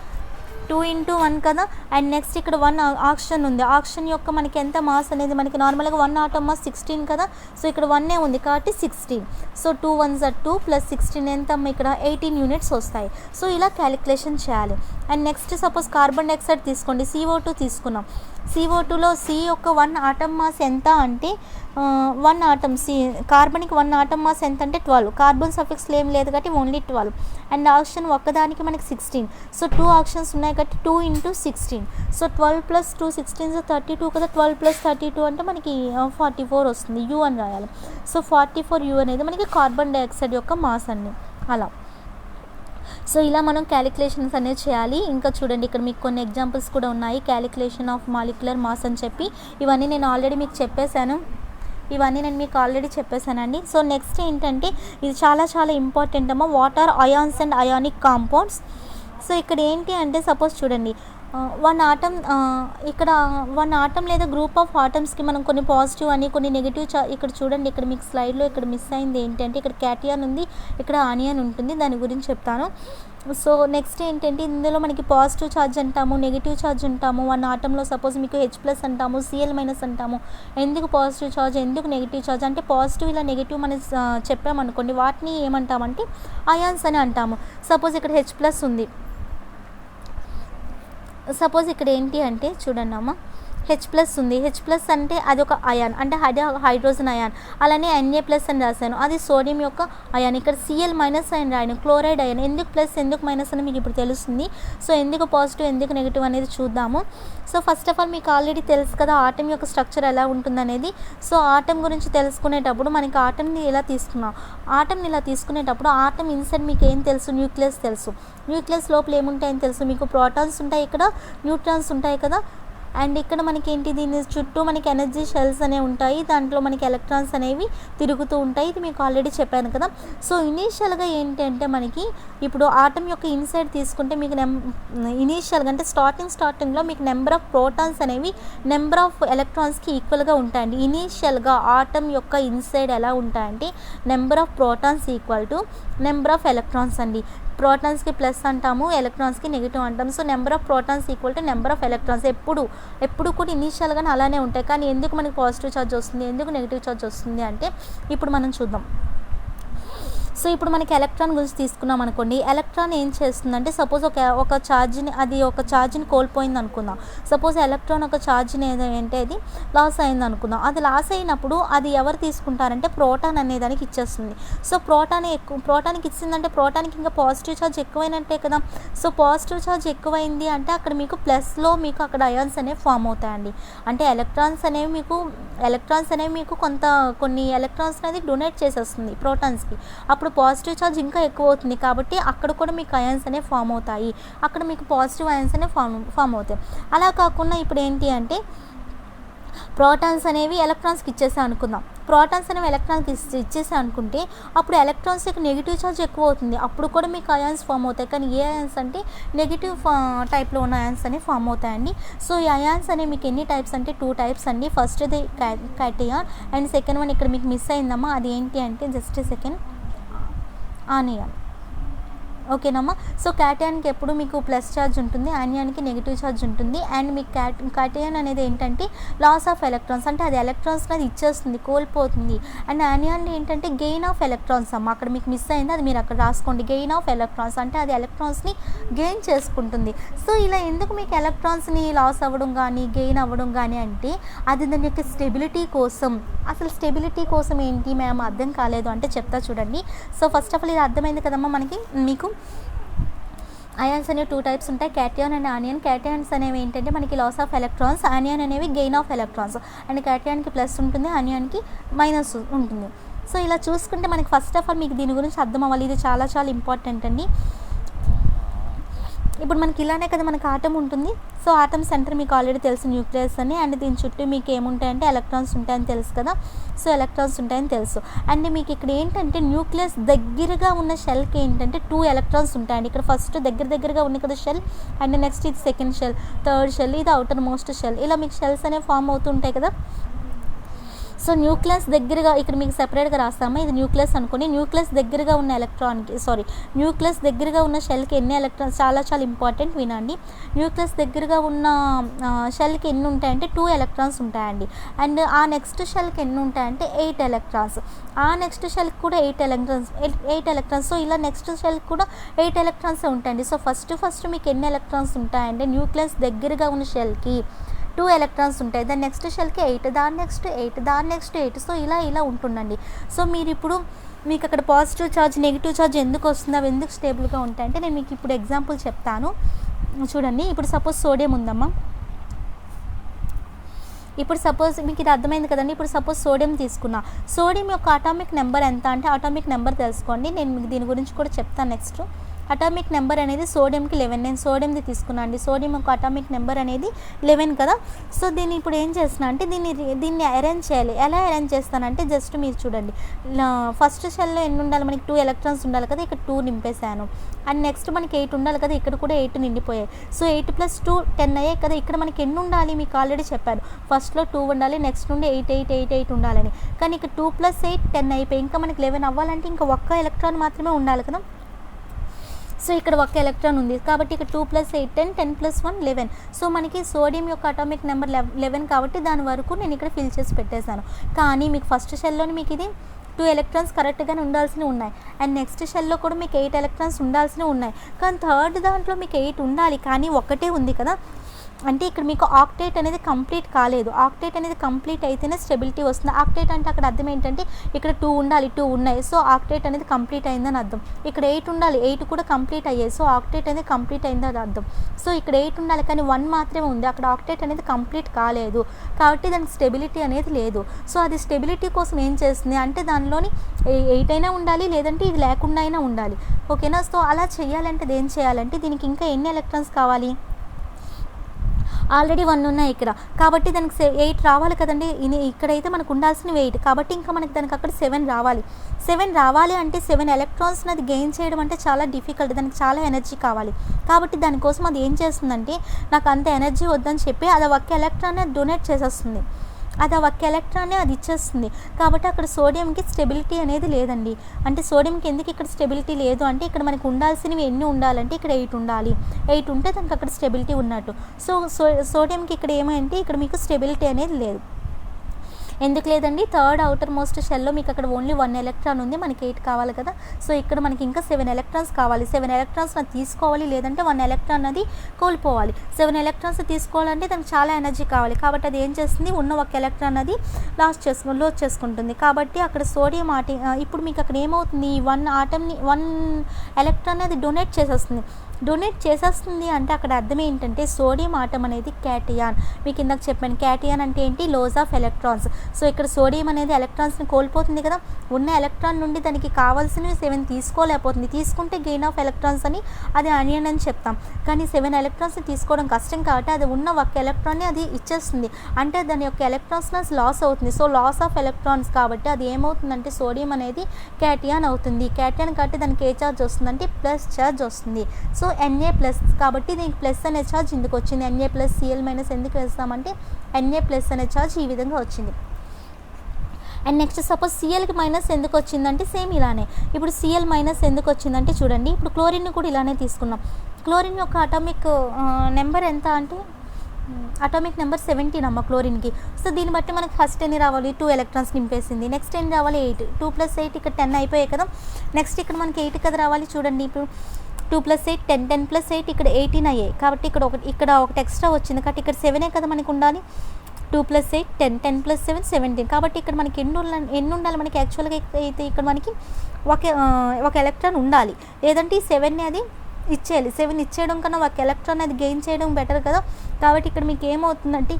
2 × 1 కదా. అండ్ నెక్స్ట్ ఇక్కడ 1 ఆక్సిజన్ ఉంది, ఆక్సిజన్ యొక్క మనకి ఎంత మాస్ అనేది మనకి నార్మల్గా 1 ఆటమ్ మాస్ 16 కదా. సో ఇక్కడ 1 ఉంది కాబట్టి 16. సో 2 1s are 2 + 16 ఎంత ఇక్కడ 18 యూనిట్స్ వస్తాయి. సో ఇలా క్యాలిక్యులేషన్ చేయాలి. And next suppose carbon dioxide తీసుకోండి, CO2 తీసుకున్నాం. CO2లో C యొక్క 1 ఆటమ్ మాస్ ఎంత అంటే వన్ ఆటమ్ కార్బన్కి 1 ఆటమ్ మాస్ ఎంత అంటే 12, కార్బన్ సఫిక్స్లో ఏం లేదు కాబట్టి ఓన్లీ 12. అండ్ ఆక్సిజన్ ఒక్కదానికి మనకి 16. సో 2 ఆక్సిజన్స్ ఉన్నాయి కాబట్టి 2 × 16. సో 12 + 2 16 32 కదా. 12 + 32 అంటే మనకి 44 వస్తుంది. యూ అని రాయాలి. సో 44 యూ అనేది మనకి కార్బన్ డైఆక్సైడ్ యొక్క మాస్ అండి. అలా సో ఇలా మనం క్యాలిక్యులేషన్స్ అనేది చేయాలి. ఇంకా చూడండి ఇక్కడ మీకు కొన్ని ఎగ్జాంపుల్స్ కూడా ఉన్నాయి. క్యాలిక్యులేషన్ ఆఫ్ మాలిక్యులర్ మాస్ అని చెప్పి ఇవన్నీ నేను ఆల్రెడీ మీకు చెప్పేశానండి. సో నెక్స్ట్ ఏంటంటే ఇది చాలా చాలా ఇంపార్టెంట్ అమ్మా. What are ions and ionic compounds. So ఇక్కడ ఏంటి అంటే సపోజ్ చూడండి, 1 ఆటమ్ ఇక్కడ 1 ఆటమ్ లేదా గ్రూప్ ఆఫ్ ఆటమ్స్కి మనం కొన్ని పాజిటివ్ అని కొన్ని నెగిటివ్ ఇక్కడ చూడండి, ఇక్కడ మీకు స్లైడ్లో ఇక్కడ మిస్ అయింది ఏంటంటే ఇక్కడ క్యాటియాన్ ఉంది, ఇక్కడ ఆనియన్ ఉంటుంది. దాని గురించి చెప్తాను. సో నెక్స్ట్ ఏంటంటే ఇందులో మనకి పాజిటివ్ ఛార్జ్ అంటాము, నెగిటివ్ ఛార్జ్ అంటాము. 1 ఆటంలో సపోజ్ మీకు H+ అంటాము, Cl- అంటాము. ఎందుకు పాజిటివ్ ఛార్జ్, ఎందుకు నెగిటివ్ ఛార్జ్ అంటే పాజిటివ్ ఇలా నెగిటివ్ మనం చెప్పామనుకోండి, వాటిని ఏమంటామంటే అయాన్స్ అని అంటాము. సపోజ్ ఇక్కడ H+ ఉంది. సపోజ్ ఇక్కడ ఏంటి అంటే చూడండి అమ్మ, H+ ఉంది. H+ అంటే అది ఒక అయాన్, అంటే హైడ్రోజన్ అయాన్. అలానే Na+ అని రాశాను, అది సోడియం యొక్క అయాన్. ఇక్కడ Cl- అని రాయను, క్లోరైడ్ అయాన్. ఎందుకు ప్లస్ ఎందుకు మైనస్ అని మీకు ఇప్పుడు తెలుస్తుంది. సో ఎందుకు పాజిటివ్ ఎందుకు నెగిటివ్ అనేది చూద్దాము. సో ఫస్ట్ ఆఫ్ ఆల్ మీకు ఆల్రెడీ తెలుసు కదా ఆటం యొక్క స్ట్రక్చర్ ఎలా ఉంటుందనేది. సో ఆటం గురించి తెలుసుకునేటప్పుడు మనకి ఆటంని ఇలా తీసుకునేటప్పుడు ఆటం ఇన్సైడ్ మీకు ఏం తెలుసు, న్యూక్లియస్ తెలుసు. న్యూక్లియస్ లోపల ఏముంటాయని తెలుసు మీకు, ప్రోటాన్స్ ఉంటాయి, ఇక్కడ న్యూట్రాన్స్ ఉంటాయి కదా. అండ్ ఇక్కడ మనకి ఏంటి, దీని చుట్టూ మనకి ఎనర్జీ షెల్స్ అనేవి ఉంటాయి, దాంట్లో మనకి ఎలక్ట్రాన్స్ అనేవి తిరుగుతూ ఉంటాయి. ఇది మీకు ఆల్రెడీ చెప్పాను కదా. సో ఇనీషియల్గా ఏంటి అంటే మనకి ఇప్పుడు ఆటం యొక్క ఇన్సైడ్ తీసుకుంటే మీకు ఇనీషియల్గా అంటే స్టార్టింగ్లో మీకు నెంబర్ ఆఫ్ ప్రోటాన్స్ అనేవి నెంబర్ ఆఫ్ ఎలక్ట్రాన్స్కి ఈక్వల్గా ఉంటాయండి. ఇనీషియల్గా ఆటం యొక్క ఇన్సైడ్ ఎలా ఉంటాయంటే number of protons equal to number of electrons అండి. ప్రోటాన్స్కి ప్లస్ అంటాము, ఎలక్ట్రాన్స్కి నెగిటివ్ అంటాము. So number of protons equal to number of electrons ఎప్పుడు కూడా ఇనీషియల్గానే అలానే ఉంటాయి. కానీ ఎందుకు మనకి పాజిటివ్ ఛార్జ్ వస్తుంది, ఎందుకు నెగిటివ్ ఛార్జ్ వస్తుంది అంటే ఇప్పుడు మనం చూద్దాం. సో ఇప్పుడు మనకి ఎలక్ట్రాన్ గురించి తీసుకున్నాం అనుకోండి, ఎలక్ట్రాన్ ఏం చేస్తుందంటే సపోజ్ ఒక ఛార్జ్ని కోల్పోయింది అనుకుందాం. సపోజ్ ఎలక్ట్రాన్ ఒక ఛార్జ్ని ఏదంటే అది లాస్ అయింది అనుకుందాం. అది లాస్ అయినప్పుడు అది ఎవరు తీసుకుంటారంటే ప్రోటాన్ అనే దానికి ఇచ్చేస్తుంది. సో ప్రోటాన్కి ఇచ్చిందంటే ప్రోటాన్కి ఇంకా పాజిటివ్ ఛార్జ్ ఎక్కువైనట్టే కదా. సో పాజిటివ్ ఛార్జ్ ఎక్కువైంది అంటే అక్కడ మీకు ప్లస్లో మీకు అక్కడ అయాన్స్ అనేవి ఫామ్ అవుతాయండి. అంటే ఎలక్ట్రాన్స్ అనేవి మీకు కొన్ని ఎలక్ట్రాన్స్ అనేది డొనేట్ చేసేస్తుంది ప్రోటాన్స్కి. అప్పుడు పాజిటివ్ ఛార్జ్ ఇంకా ఎక్కువ అవుతుంది కాబట్టి అక్కడ కూడా మీకు అయాన్స్ అనేవి ఫామ్ అవుతాయి, అక్కడ మీకు పాజిటివ్ అయాన్స్ అనేవి ఫామ్ అవుతాయి. అలా కాకుండా ఇప్పుడు ఏంటి అంటే ప్రోటాన్స్ అనేవి ఎలక్ట్రాన్స్కి ఇచ్చేసా అనుకుందాం. ప్రోటాన్స్ అనేవి ఎలక్ట్రాన్కి ఇచ్చేసా అనుకుంటే అప్పుడు ఎలక్ట్రాన్స్ యొక్క నెగిటివ్ ఛార్జ్ ఎక్కువ అవుతుంది, అప్పుడు కూడా మీకు అయాన్స్ ఫామ్ అవుతాయి. కానీ ఏ అయాన్స్ అంటే నెగిటివ్ టైప్లో ఉన్న అయాన్స్ అనేవి ఫామ్ అవుతాయండి. సో ఈ అయాన్స్ అనేవి మీకు ఎన్ని టైప్స్ అంటే 2 టైప్స్ అండి. ఫస్ట్ది క్యాటియాన్ అండ్ సెకండ్ వన్ ఇక్కడ మీకు మిస్ అయిందమ్మా, అది ఏంటి అంటే జస్ట్ సెకండ్ ఆనియాన్. ఓకేనమ్మా. సో క్యాటియాన్కి ఎప్పుడు మీకు ప్లస్ ఛార్జ్ ఉంటుంది, ఆనియాన్కి నెగిటివ్ ఛార్జ్ ఉంటుంది. అండ్ మీకు క్యాటియాన్ అనేది ఏంటంటే లాస్ ఆఫ్ ఎలక్ట్రాన్స్, అంటే అది ఎలక్ట్రాన్స్ అనేది ఇచ్చేస్తుంది, కోల్పోతుంది. అండ్ ఆనియాన్ ఏంటంటే గెయిన్ ఆఫ్ ఎలక్ట్రాన్స్ అమ్మ, అక్కడ మీకు మిస్ అయింది, అది మీరు అక్కడ రాసుకోండి. గెయిన్ ఆఫ్ ఎలక్ట్రాన్స్ అంటే అది ఎలక్ట్రాన్స్ని గెయిన్ చేసుకుంటుంది. సో ఇలా ఎందుకు మీకు ఎలక్ట్రాన్స్ని లాస్ అవ్వడం కానీ గెయిన్ అవ్వడం కానీ అంటే అది దాని యొక్క స్టెబిలిటీ కోసం. అసలు స్టెబిలిటీ కోసం ఏంటి మేము అర్థం కాలేదు అంటే చెప్తా చూడండి. సో ఫస్ట్ ఆఫ్ ఆల్ ఇది అర్థమైంది కదమ్మా మీకు. అయాన్స్ అనేవి 2 టైప్స్ ఉంటాయి, క్యాటియాన్ అండ్ ఆనియన్. క్యాటియాన్స్ అనేవి ఏంటంటే మనకి లాస్ ఆఫ్ ఎలక్ట్రాన్స్, ఆనియన్ అనేవి గెయిన్ ఆఫ్ ఎలక్ట్రాన్స్. అండ్ క్యాటియాన్కి ప్లస్ ఉంటుంది, ఆనియన్కి మైనస్ ఉంటుంది. సో ఇలా చూసుకుంటే మనకి ఫస్ట్ ఆఫ్ ఆల్ మీకు దీని గురించి అర్థం అవ్వాలి, ఇది చాలా చాలా ఇంపార్టెంట్ అండి. ఇప్పుడు మనకి ఇలానే కదా మనకి ఆటం ఉంటుంది. సో ఆటం సెంటర్ మీకు ఆల్రెడీ తెలుసు న్యూక్లియస్ అని. అండ్ దీని చుట్టూ మీకు ఏముంటాయంటే ఎలక్ట్రాన్స్ ఉంటాయని తెలుసు కదా. సో ఎలక్ట్రాన్స్ ఉంటాయని తెలుసు. అండ్ మీకు ఇక్కడ ఏంటంటే న్యూక్లియస్ దగ్గరగా ఉన్న షెల్కి ఏంటంటే 2 ఎలక్ట్రాన్స్ ఉంటాయండి. ఇక్కడ ఫస్ట్ దగ్గరగా ఉంది కదా షెల్, అండ్ నెక్స్ట్ ఇది సెకండ్ షెల్, థర్డ్ షెల్, ఇది అవుటర్ మోస్ట్ షెల్. ఇలా మీకు షెల్స్ అనేవి ఫామ్ అవుతుంటాయి కదా. సో న్యూక్లియస్ దగ్గరగా ఇక్కడ మీకు సెపరేట్గా రాస్తామా, ఇది న్యూక్లియస్ అనుకోండి. న్యూక్లియస్ దగ్గరగా ఉన్న న్యూక్లియస్ దగ్గరగా ఉన్న షెల్కి ఎన్ని ఎలక్ట్రాన్స్, చాలా చాలా ఇంపార్టెంట్ వినండి. న్యూక్లియస్ దగ్గరగా ఉన్న షెల్కి ఎన్ని ఉంటాయంటే 2 ఎలక్ట్రాన్స్ ఉంటాయండి. అండ్ ఆ నెక్స్ట్ షెల్కి ఎన్ని ఉంటాయంటే 8 ఎలక్ట్రాన్స్. ఆ నెక్స్ట్ షెల్కి కూడా 8 ఎలక్ట్రాన్స్. సో ఇలా నెక్స్ట్ షెల్కి కూడా 8 ఎలక్ట్రాన్స్ ఉంటాయండి. సో ఫస్ట్ మీకు ఎన్ని ఎలక్ట్రాన్స్ ఉంటాయంటే న్యూక్లియస్ దగ్గరగా ఉన్న షెల్కి 2 ఎలక్ట్రాన్స్ ఉంటాయి. దాని నెక్స్ట్ షెల్కి 8, దాని నెక్స్ట్ 8, దాని నెక్స్ట్ 8. సో ఇలా ఉంటుందండి. సో మీరు ఇప్పుడు మీకు అక్కడ పాజిటివ్ ఛార్జ్ నెగిటివ్ ఛార్జ్ ఎందుకు వస్తుంది, అవి ఎందుకు స్టేబుల్గా ఉంటాయంటే నేను మీకు ఇప్పుడు ఎగ్జాంపుల్ చెప్తాను చూడండి. ఇప్పుడు సపోజ్ సోడియం ఉందమ్మా, ఇప్పుడు సపోజ్ మీకు ఇది అర్థమైంది కదండి. ఇప్పుడు సపోజ్ సోడియం తీసుకున్నా, సోడియం యొక్క అటామిక్ నెంబర్ ఎంత అంటే అటామిక్ నెంబర్ తెలుసుకోండి. నేను మీకు దీని గురించి కూడా చెప్తాను నెక్స్ట్. అటామిక్ నెంబర్ అనేది సోడియంకి 11. నేను సోడియంది తీసుకున్నాను అండి. సోడియం యొక్క అటామిక్ నెంబర్ అనేది 11 కదా. సో దీన్ని ఇప్పుడు ఏం చేస్తున్నా అంటే దీన్ని అరేంజ్ చేయాలి. ఎలా అరేంజ్ చేస్తానంటే జస్ట్ మీరు చూడండి, ఫస్ట్ షెల్లో ఎన్ని ఉండాలి మనకి 2 ఎలక్ట్రాన్స్ ఉండాలి కదా, ఇక్కడ 2 నింపేశాను. అండ్ నెక్స్ట్ మనకి 8 ఉండాలి కదా, ఇక్కడ కూడా 8 నిండిపోయాయి. సో 8 + 2 10 అయ్యాయి కదా. ఇక్కడ మనకి ఎన్ని ఉండాలి మీకు ఆల్రెడీ చెప్పాను, ఫస్ట్లో 2 ఉండాలి, నెక్స్ట్ నుండి 8 ఉండాలని. కానీ ఇక్కడ 2 + 8 10 అయిపోయి ఇంకా మనకి 11 అవ్వాలంటే ఇంకా ఒక్క ఎలక్ట్రాన్ మాత్రమే ఉండాలి కదా. సో ఇక్కడ ఒక ఎలక్ట్రాన్ ఉంది కాబట్టి ఇక్కడ 2 + 8 10, 10 + 1 11. సో మనకి సోడియం యొక్క అటామిక్ నెంబర్ 11 కాబట్టి దాని వరకు నేను ఇక్కడ ఫిల్ చేసి పెట్టేశాను. కానీ మీకు ఫస్ట్ షెల్లోని మీకు ఇది 2 ఎలక్ట్రాన్స్ కరెక్ట్గానే ఉండాల్సినవి ఉన్నాయి. అండ్ నెక్స్ట్ షెల్లో కూడా మీకు 8 ఎలక్ట్రాన్స్ ఉండాల్సినవి ఉన్నాయి. కానీ థర్డ్ దాంట్లో మీకు 8 ఉండాలి, కానీ ఒకటే ఉంది కదా. అంటే ఇక్కడ మీకు ఆక్టేట్ అనేది కంప్లీట్ కాలేదు. ఆక్టేట్ అనేది కంప్లీట్ అయితేనే స్టెబిలిటీ వస్తుంది. ఆక్టేట్ అంటే అక్కడ అర్థం ఏంటంటే ఇక్కడ 2 ఉండాలి, 2 ఉన్నాయి. సో ఆక్టేట్ అనేది కంప్లీట్ అయిందని అర్థం. ఇక్కడ 8 ఉండాలి, 8 కూడా కంప్లీట్ అయ్యాయి. సో ఆక్టేట్ అనేది కంప్లీట్ అయిందని అర్థం. సో ఇక్కడ 8 ఉండాలి కానీ 1 మాత్రమే ఉంది, అక్కడ ఆక్టేట్ అనేది కంప్లీట్ కాలేదు కాబట్టి దానికి స్టెబిలిటీ అనేది లేదు. సో అది స్టెబిలిటీ కోసం ఏం చేస్తుంది అంటే దానిలోని 8 అయినా ఉండాలి, లేదంటే ఇది లేకుండా అయినా ఉండాలి. ఓకేనా. సో అలా చేయాలంటే ఏం చేయాలంటే దీనికి ఇంకా ఎన్ని ఎలక్ట్రాన్స్ కావాలి, ఆల్రెడీ 1 ఉన్నాయి ఇక్కడ కాబట్టి దానికి 8 రావాలి కదండి. ఇక్కడైతే మనకు ఉండాల్సినవి 8 కాబట్టి ఇంకా మనకి దానికి అక్కడ 7 రావాలి. 7 రావాలి అంటే 7 ఎలక్ట్రాన్స్ అది గెయిన్ చేయడం అంటే చాలా డిఫికల్ట్, దానికి చాలా ఎనర్జీ కావాలి. కాబట్టి దానికోసం అది ఏం చేస్తుందంటే నాకు అంత ఎనర్జీ వద్దని చెప్పి అది ఒక్క ఎలక్ట్రాన్ డొనేట్ చేసేస్తుంది. అది ఒక్క ఎలక్ట్రాన్ని అది ఇచ్చేస్తుంది. కాబట్టి అక్కడ సోడియంకి స్టెబిలిటీ అనేది లేదండి. అంటే సోడియంకి ఎందుకు ఇక్కడ స్టెబిలిటీ లేదు అంటే ఇక్కడ మనకు ఉండాల్సినవి ఎన్ని ఉండాలంటే ఇక్కడ 8 ఉండాలి. 8 ఉంటే దానికి అక్కడ స్టెబిలిటీ ఉన్నట్టు. సో సోడియంకి ఇక్కడ ఏమంటే ఇక్కడ మీకు స్టెబిలిటీ అనేది లేదు. ఎందుకు లేదండి, థర్డ్ అవుటర్ మోస్ట్ షెల్లో మీకు అక్కడ ఓన్లీ 1 ఎలక్ట్రాన్ ఉంది, మనకి 8 కావాలి కదా. సో ఇక్కడ మనకి ఇంకా 7 ఎలక్ట్రాన్స్ కావాలి. 7 ఎలక్ట్రాన్స్ అది తీసుకోవాలి, లేదంటే 1 ఎలక్ట్రాన్ అది కోల్పోవాలి. 7 ఎలక్ట్రాన్స్ తీసుకోవాలంటే దానికి చాలా ఎనర్జీ కావాలి. కాబట్టి అది ఏం చేస్తుంది, ఉన్న 1 ఎలక్ట్రాన్ అది లోస్ చేసుకుంటుంది. కాబట్టి అక్కడ సోడియం ఇప్పుడు మీకు అక్కడ ఏమవుతుంది, 1 ఎలక్ట్రాన్ అది డొనేట్ చేసేస్తుంది అంటే అక్కడ అర్థం ఏంటంటే సోడియం ఆటం అనేది క్యాటియాన్. మీకు ఇందాక చెప్పాను క్యాటియాన్ అంటే ఏంటి, లోస్ ఆఫ్ ఎలక్ట్రాన్స్. సో ఇక్కడ సోడియం అనేది ఎలక్ట్రాన్స్ని కోల్పోతుంది కదా. ఉన్న ఎలక్ట్రాన్ నుండి దానికి కావాల్సినవి 7 తీసుకోలేకపోతుంది. తీసుకుంటే గెయిన్ ఆఫ్ ఎలక్ట్రాన్స్ అని అది అనియన్ అని చెప్తాం. కానీ 7 ఎలక్ట్రాన్స్ని తీసుకోవడం కష్టం కాబట్టి అది ఉన్న 1 ఎలక్ట్రాన్ని అది ఇచ్చేస్తుంది. అంటే దాని యొక్క ఎలక్ట్రాన్స్ లాస్ అవుతుంది. సో లాస్ ఆఫ్ ఎలక్ట్రాన్స్ కాబట్టి అది ఏమవుతుందంటే సోడియం అనేది క్యాటియాన్ అవుతుంది. క్యాటియాన్ కాబట్టి దానికి ఏ ఛార్జ్ వస్తుందంటే ప్లస్ ఛార్జ్ వస్తుంది. సో Na ప్లస్ కాబట్టి దీనికి ప్లస్ అనే ఛార్జ్ ఎందుకు వచ్చింది, Na + Cl- ఎందుకు వేస్తామంటే Na ప్లస్ అనే ఛార్జ్ ఈ విధంగా వచ్చింది. అండ్ నెక్స్ట్ సపోజ్ Clకి మైనస్ ఎందుకు వచ్చిందంటే సేమ్ ఇలానే. ఇప్పుడు Cl- ఎందుకు వచ్చిందంటే చూడండి, ఇప్పుడు క్లోరిన్ కూడా ఇలానే తీసుకున్నాం. క్లోరిన్ యొక్క అటామిక్ నెంబర్ ఎంత అంటే అటామిక్ నెంబర్ 17 అమ్మ క్లోరిన్కి. సో దీన్ని బట్టి మనకి ఫస్ట్ ఎన్ని రావాలి, 2 ఎలక్ట్రాన్స్ నింపేసింది. నెక్స్ట్ ఎన్ని రావాలి, 8. 2 + 8 ఇక్కడ 10 అయిపోయాయి కదా. నెక్స్ట్ ఇక్కడ మనకి 8 కదా రావాలి. చూడండి ఇప్పుడు 2 + 8 10, 10 + 8 ఇక్కడ 18 అయ్యాయి. కాబట్టి ఇక్కడ ఒకటి ఎక్స్ట్రా వచ్చింది కాబట్టి ఇక్కడ 7 కదా మనకు ఉండాలి. 2 + 8 10, 10 + 7 17. కాబట్టి ఇక్కడ మనకి ఎన్ని ఉండాలి మనకి యాక్చువల్గా అయితే ఇక్కడ మనకి ఒక ఎలక్ట్రాన్ ఉండాలి, లేదంటే ఈ 7ని అది ఇచ్చేయాలి. 7 ఇచ్చేయడం కన్నా 1 ఎలక్ట్రాన్ అది గెయిన్ చేయడం బెటర్ కదా. కాబట్టి ఇక్కడ మీకు ఏమవుతుందంటే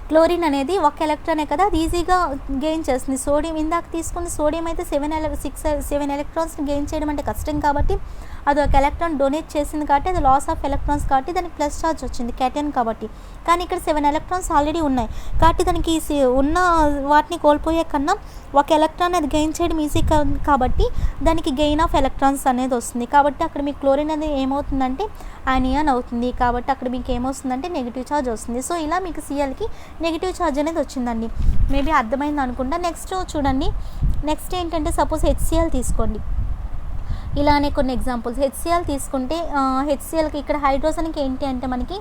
క్లోరిన్ అనేది 1 ఎలక్ట్రానే కదా, అది ఈజీగా గెయిన్ చేస్తుంది. సోడియం ఇందాక తీసుకున్న సోడియం అయితే 7 ఎలక్ట్రాన్స్ని గెయిన్ చేయడం అంటే కష్టం కాబట్టి అది 1 ఎలక్ట్రాన్ డొనేట్ చేసింది కాబట్టి అది లాస్ ఆఫ్ ఎలక్ట్రాన్స్ కాబట్టి దానికి ప్లస్ ఛార్జ్ వచ్చింది క్యాటైన్ కాబట్టి. కానీ ఇక్కడ 7 ఎలక్ట్రాన్స్ ఆల్రెడీ ఉన్నాయి కాబట్టి దానికి ఉన్న వాటిని కోల్పోయే కన్నా 1 ఎలక్ట్రాన్ అది గెయిన్ చేయడం ఈజీ కాబట్టి దానికి గెయిన్ ఆఫ్ ఎలక్ట్రాన్స్ అనేది వస్తుంది. కాబట్టి అక్కడ మీకు క్లోరిన్ అనేది ఏమవుతుందంటే అనియాన్ అవుతుంది. కాబట్టి అక్కడ మీకు ఏమొస్తుందంటే నెగిటివ్ ఛార్జ్ వస్తుంది. సో ఇలా మీకు Clకి నెగిటివ్ ఛార్జ్ అనేది వచ్చిందండి. మేబీ అర్థమైంది అనుకుంటా. నెక్స్ట్ చూడండి, నెక్స్ట్ ఏంటంటే సపోజ్ HCl తీసుకోండి. ఇలానే కొన్ని ఎగ్జాంపుల్స్ HCl తీసుకుంటే HClకి ఇక్కడ హైడ్రోజన్కి ఏంటి అంటే మనకి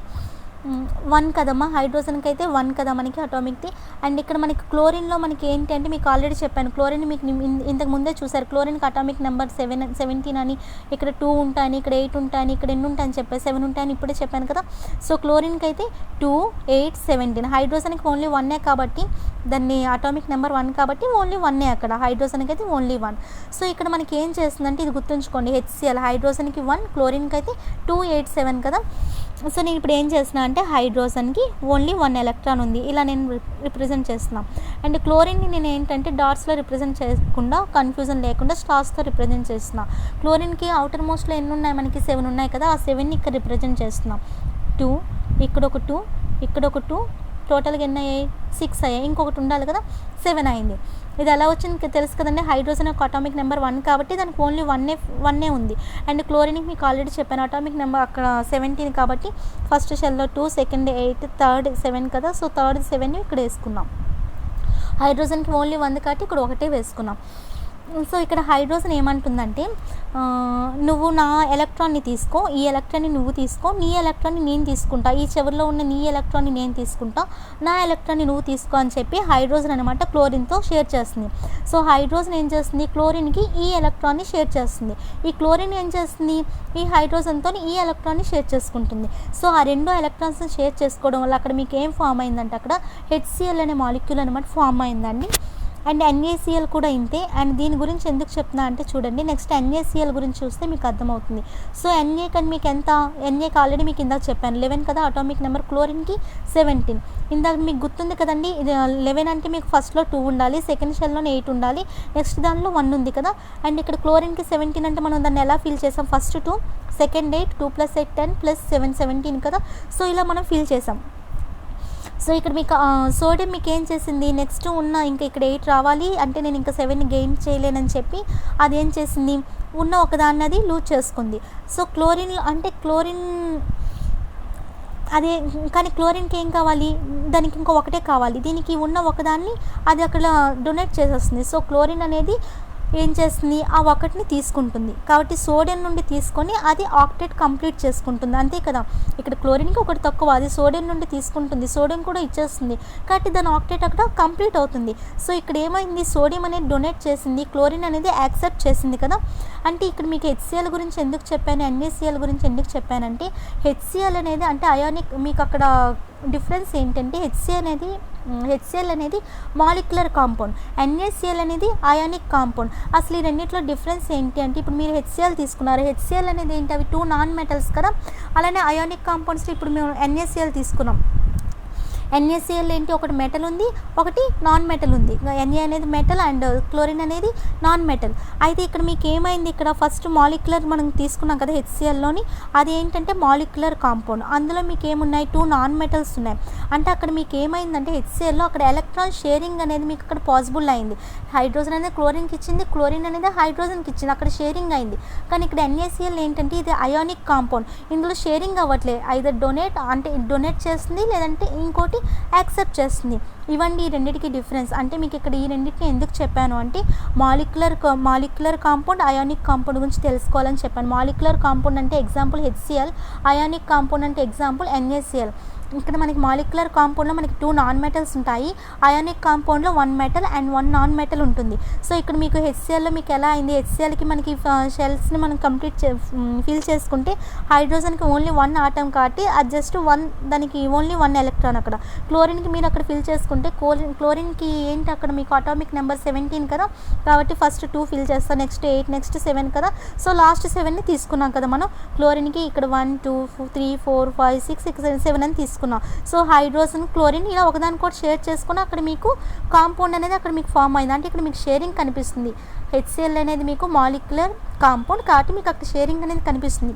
1 కదమ్మా, హైడ్రోజన్కి అయితే 1 కదా మనకి అటామిక్ది. అండ్ ఇక్కడ మనకి క్లోరిన్లో మనకి ఏంటి అంటే మీకు ఆల్రెడీ చెప్పాను, క్లోరిన్ మీకు ఇంతకు ముందే చూసారు. క్లోరిన్కి అటామిక్ నెంబర్ 17 అని, ఇక్కడ 2 ఉంటాయని, ఇక్కడ 8 ఉంటాయని, ఇక్కడ ఎన్ని ఉంటాయని చెప్పాను, 7 ఉంటాయని ఇప్పుడే చెప్పాను కదా. సో క్లోరిన్కి అయితే 2, 8, 17. హైడ్రోజన్కి ఓన్లీ 1 కాబట్టి దాన్ని అటామిక్ నెంబర్ 1 కాబట్టి ఓన్లీ 1 అక్కడ. హైడ్రోజన్కి అయితే ఓన్లీ 1. సో ఇక్కడ మనకి ఏం చేస్తుందంటే ఇది గుర్తుంచుకోండి, HCl హైడ్రోజన్కి 1, క్లోరిన్కి అయితే 2, 8, 7 కదా. సో నేను ఇప్పుడు ఏం చేస్తున్నా అంటే హైడ్రోజన్కి ఓన్లీ 1 ఎలక్ట్రాన్ ఉంది, ఇలా నేను రిప్రజెంట్ చేస్తున్నాను. అండ్ క్లోరిన్ని నేను ఏంటంటే డాట్స్లో రిప్రజెంట్ చేయకుండా, కన్ఫ్యూజన్ లేకుండా స్టార్స్తో రిప్రజెంట్ చేస్తున్నాను. క్లోరిన్కి అవుటర్ మోస్ట్లో ఎన్ని ఉన్నాయి మనకి 7 ఉన్నాయి కదా, ఆ 7ని ఇక్కడ రిప్రజెంట్ చేస్తున్నాం. 2, ఇక్కడ ఒక 2, ఇక్కడ ఒక 2, టోటల్గా ఎన్ని అయ్యాయి 6 అయ్యాయి. ఇంకొకటి ఉండాలి కదా, 7 అయింది. ఇది ఎలా వచ్చింది తెలుసు కదండి, హైడ్రోజన్ యొక్క అటామిక్ నెంబర్ 1 కాబట్టి దానికి ఓన్లీ 1 ఉంది. అండ్ క్లోరిన్కి మీకు ఆల్రెడీ చెప్పాను అటామిక్ నెంబర్ అక్కడ 17 కాబట్టి ఫస్ట్ షెల్లో 2, సెకండ్ 8, థర్డ్ 7 కదా. సో థర్డ్ 7 ఇక్కడ వేసుకున్నాం. హైడ్రోజన్కి ఓన్లీ 1 కాబట్టి ఇక్కడ ఒకటే వేసుకున్నాం. సో ఇక్కడ హైడ్రోజన్ ఏమంటుందంటే నువ్వు నా ఎలక్ట్రాన్ని తీసుకో, ఈ ఎలక్ట్రాన్ని నువ్వు తీసుకో, నీ ఎలక్ట్రాన్ని నేను తీసుకుంటా, ఈ చివరిలో ఉన్న నీ ఎలక్ట్రాన్ని నేను తీసుకుంటా, నా ఎలక్ట్రాన్ని నువ్వు తీసుకో అని చెప్పి హైడ్రోజన్ అనమాట క్లోరిన్తో షేర్ చేస్తుంది. సో హైడ్రోజన్ ఏం చేస్తుంది, క్లోరిన్కి ఈ ఎలక్ట్రాన్ని షేర్ చేస్తుంది. ఈ క్లోరిన్ ఏం చేస్తుంది, ఈ హైడ్రోజన్తో ఈ ఎలక్ట్రాన్ని షేర్ చేసుకుంటుంది. సో ఆ 2 ఎలక్ట్రాన్స్ని షేర్ చేసుకోవడం వల్ల అక్కడ మీకు ఏం ఫామ్ అయిందంటే అక్కడ HCl అనే మాలిక్యూల్ అనమాట ఫామ్ అయిందండి. అండ్ NaCl కూడా ఇంతే. అండ్ దీని గురించి ఎందుకు చెప్తున్నా అంటే చూడండి, నెక్స్ట్ NaCl గురించి చూస్తే మీకు అర్థమవుతుంది. సో Na కానీ మీకు ఎంత, Naకి ఆల్రెడీ మీకు ఇందాక చెప్పాను 11 కదా అటామిక్ నెంబర్, క్లోరిన్కి 17. ఇందాక మీకు గుర్తుంది కదండి, 11 అంటే మీకు ఫస్ట్లో 2 ఉండాలి, సెకండ్ షెల్లోనే 8 ఉండాలి, నెక్స్ట్ దానిలో 1 ఉంది కదా. అండ్ ఇక్కడ క్లోరిన్కి 17 అంటే మనం దాన్ని ఎలా ఫీల్ చేసాం, ఫస్ట్ 2, సెకండ్ 8, 2 + 8 10 + 7 17 కదా. సో ఇలా మనం ఫీల్ చేసాం. సో ఇక్కడ మీకు సోడియం మీకు ఏం చేసింది, నెక్స్ట్ ఉన్న ఇంకా ఇక్కడ 8 రావాలి అంటే నేను ఇంకా 7ని గెయిన్ చేయలేనని చెప్పి అది ఏం చేసింది, ఉన్న ఒకదాన్ని అది లూజ్ చేసుకుంది. సో క్లోరిన్ అంటే క్లోరిన్ అదే, కానీ క్లోరిన్కి ఏం కావాలి, దానికి ఇంకో ఒకటే కావాలి, దీనికి ఉన్న ఒకదాన్ని అది అక్కడ డొనేట్ చేసేస్తుంది. సో క్లోరిన్ అనేది ఏం చేస్తుంది, ఆ ఒకటిని తీసుకుంటుంది కాబట్టి సోడియం నుండి తీసుకొని అది ఆక్టేట్ కంప్లీట్ చేసుకుంటుంది, అంతే కదా. ఇక్కడ క్లోరిన్కి ఒకటి తక్కువ, అది సోడియం నుండి తీసుకుంటుంది, సోడియం కూడా ఇచ్చేస్తుంది కాబట్టి దాని ఆక్టేట్ అక్కడ కంప్లీట్ అవుతుంది. సో ఇక్కడ ఏమైంది, సోడియం అనేది డొనేట్ చేసింది, క్లోరిన్ అనేది యాక్సెప్ట్ చేసింది కదా. అంటే ఇక్కడ మీకు HCl గురించి ఎందుకు చెప్పాను, NaCl గురించి ఎందుకు చెప్పానంటే HCl అనేది అంటే అయానిక్, మీకు అక్కడ డిఫరెన్స్ ఏంటంటే HCl అనేది మాలిక్యులర్ కాంపౌండ్, NaCl అనేది అయానిక్ కాంపౌండ్. అసలు ఈ రెండింటిలో డిఫరెన్స్ ఏంటి అంటే ఇప్పుడు మీరు HCl తీసుకున్నారు, HCl అనేది ఏంటి, అవి 2 నాన్ మెటల్స్ కదా. అలానే అయానిక్ కాంపౌండ్స్లో ఇప్పుడు మేము NaCl తీసుకున్నాం. NaCl ఏంటి, ఒకటి మెటల్ ఉంది, ఒకటి నాన్ మెటల్ ఉంది. Na అనేది మెటల్ అండ్ క్లోరిన్ అనేది నాన్ మెటల్. అయితే ఇక్కడ మీకు ఏమైంది, ఇక్కడ ఫస్ట్ మాలిక్యులర్ మనం తీసుకున్నాం కదా HClలోని, అది ఏంటంటే మాలిక్యులర్ కాంపౌండ్. అందులో మీకు ఏమున్నాయి, 2 నాన్ మెటల్స్ ఉన్నాయి. అంటే అక్కడ మీకు ఏమైందంటే HClలో అక్కడ ఎలక్ట్రాన్ షేరింగ్ అనేది మీకు అక్కడ పాసిబుల్ అయింది. హైడ్రోజన్ అనేది క్లోరిన్కి ఇచ్చింది, క్లోరిన్ అనేది హైడ్రోజన్కి ఇచ్చింది, అక్కడ షేరింగ్ అయింది. కానీ ఇక్కడ NaCl ఏంటంటే ఇది అయానిక్ కాంపౌండ్, ఇందులో షేరింగ్ అవ్వట్లేదు, ఐదర్ డొనేట్ చేస్తుంది లేదంటే ఇంకోటి యాక్సెప్ట్ చేస్తుంది. ఇవన్నీ ఈ రెండింటికి డిఫరెన్స్. అంటే మీకు ఇక్కడ ఈ రెండింటిని ఎందుకు చెప్పాను అంటే మాలిక్యులర్ కాంపౌండ్, అయానిక్ కాంపౌండ్ గురించి తెలుసుకోవాలని చెప్పాను. మాలిక్యులర్ కాంపౌండ్ అంటే ఎగ్జాంపుల్ HCl, అయానిక్ కాంపౌండ్ అంటే ఎగ్జాంపుల్ NaCl. ఇక్కడ మనకి మాలిక్యులర్ కాంపౌండ్లో మనకి 2 నాన్ మెటల్స్ ఉంటాయి, అయానిక్ కాంపౌండ్లో 1 మెటల్ అండ్ 1 నాన్ మెటల్ ఉంటుంది. సో ఇక్కడ మీకు HClలో మీకు ఎలా అయింది, HClకి మనకి షెల్స్ని మనం ఫిల్ చేసుకుంటే హైడ్రోజన్కి ఓన్లీ 1 ఆటం కాబట్టి అది జస్ట్ 1, దానికి ఓన్లీ 1 ఎలక్ట్రాన్. అక్కడ క్లోరిన్కి మీరు అక్కడ ఫిల్ చేసుకుంటే క్లోరిన్కి ఏంటి అక్కడ మీకు అటామిక్ నెంబర్ 17 కదా కాబట్టి ఫస్ట్ 2 ఫిల్ చేస్తాం, నెక్స్ట్ 8, నెక్స్ట్ 7 కదా. సో లాస్ట్ 7ని తీసుకున్నాం కదా మనం. క్లోరిన్కి ఇక్కడ 1 2 3 4 5 6 7 అని తీసుకున్నాం. సో హైడ్రోజన్ క్లోరిన్ ఇలా ఒకదానికోటి షేర్ చేసుకుని అక్కడ మీకు కాంపౌండ్ అనేది అక్కడ మీకు ఫామ్ అయింది. అంటే ఇక్కడ మీకు షేరింగ్ కనిపిస్తుంది. HCl అనేది మీకు మాలిక్యులర్ కాంపౌండ్ కాబట్టి మీకు అక్కడ షేరింగ్ అనేది కనిపిస్తుంది.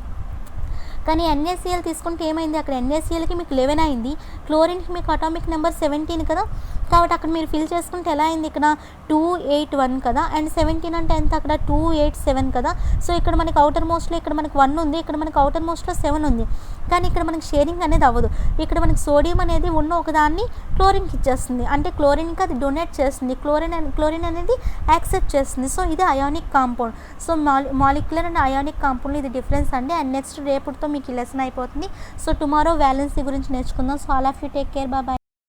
కానీ NaCl తీసుకుంటే ఏమైంది, అక్కడ NaClకి మీకు 11 అయింది, క్లోరిన్కి మీకు అటామిక్ నెంబర్ 17 కదా కాబట్టి అక్కడ మీరు ఫిల్ చేసుకుంటే ఎలా అయింది, ఇక్కడ 2 8 1 కదా అండ్ 17 అంటే ఎంత, అక్కడ 2 8 7 కదా. సో ఇక్కడ మనకి అవుటర్ మోస్ట్లో ఇక్కడ మనకి 1 ఉంది, ఇక్కడ మనకి అవుటర్ మోస్ట్లో 7 ఉంది. కానీ ఇక్కడ మనకి షేరింగ్ అనేది అవ్వదు. ఇక్కడ మనకి సోడియం అనేది ఉన్న ఒకదాన్ని క్లోరిన్కి ఇచ్చేస్తుంది, అంటే క్లోరిన్కి అది డొనేట్ చేస్తుంది, క్లోరిన్ అనేది యాక్సెప్ట్ చేస్తుంది. సో ఇది ionic compound. So molecular and ionic compound ఇది డిఫరెన్స్ అండి. అండ్ నెక్స్ట్ రేపటితో మీకు ఈ లెసన్ అయిపోతుంది. సో టుమారో వ్యాలెన్సీ గురించి నేర్చుకుందాం. So all of you take care, bye.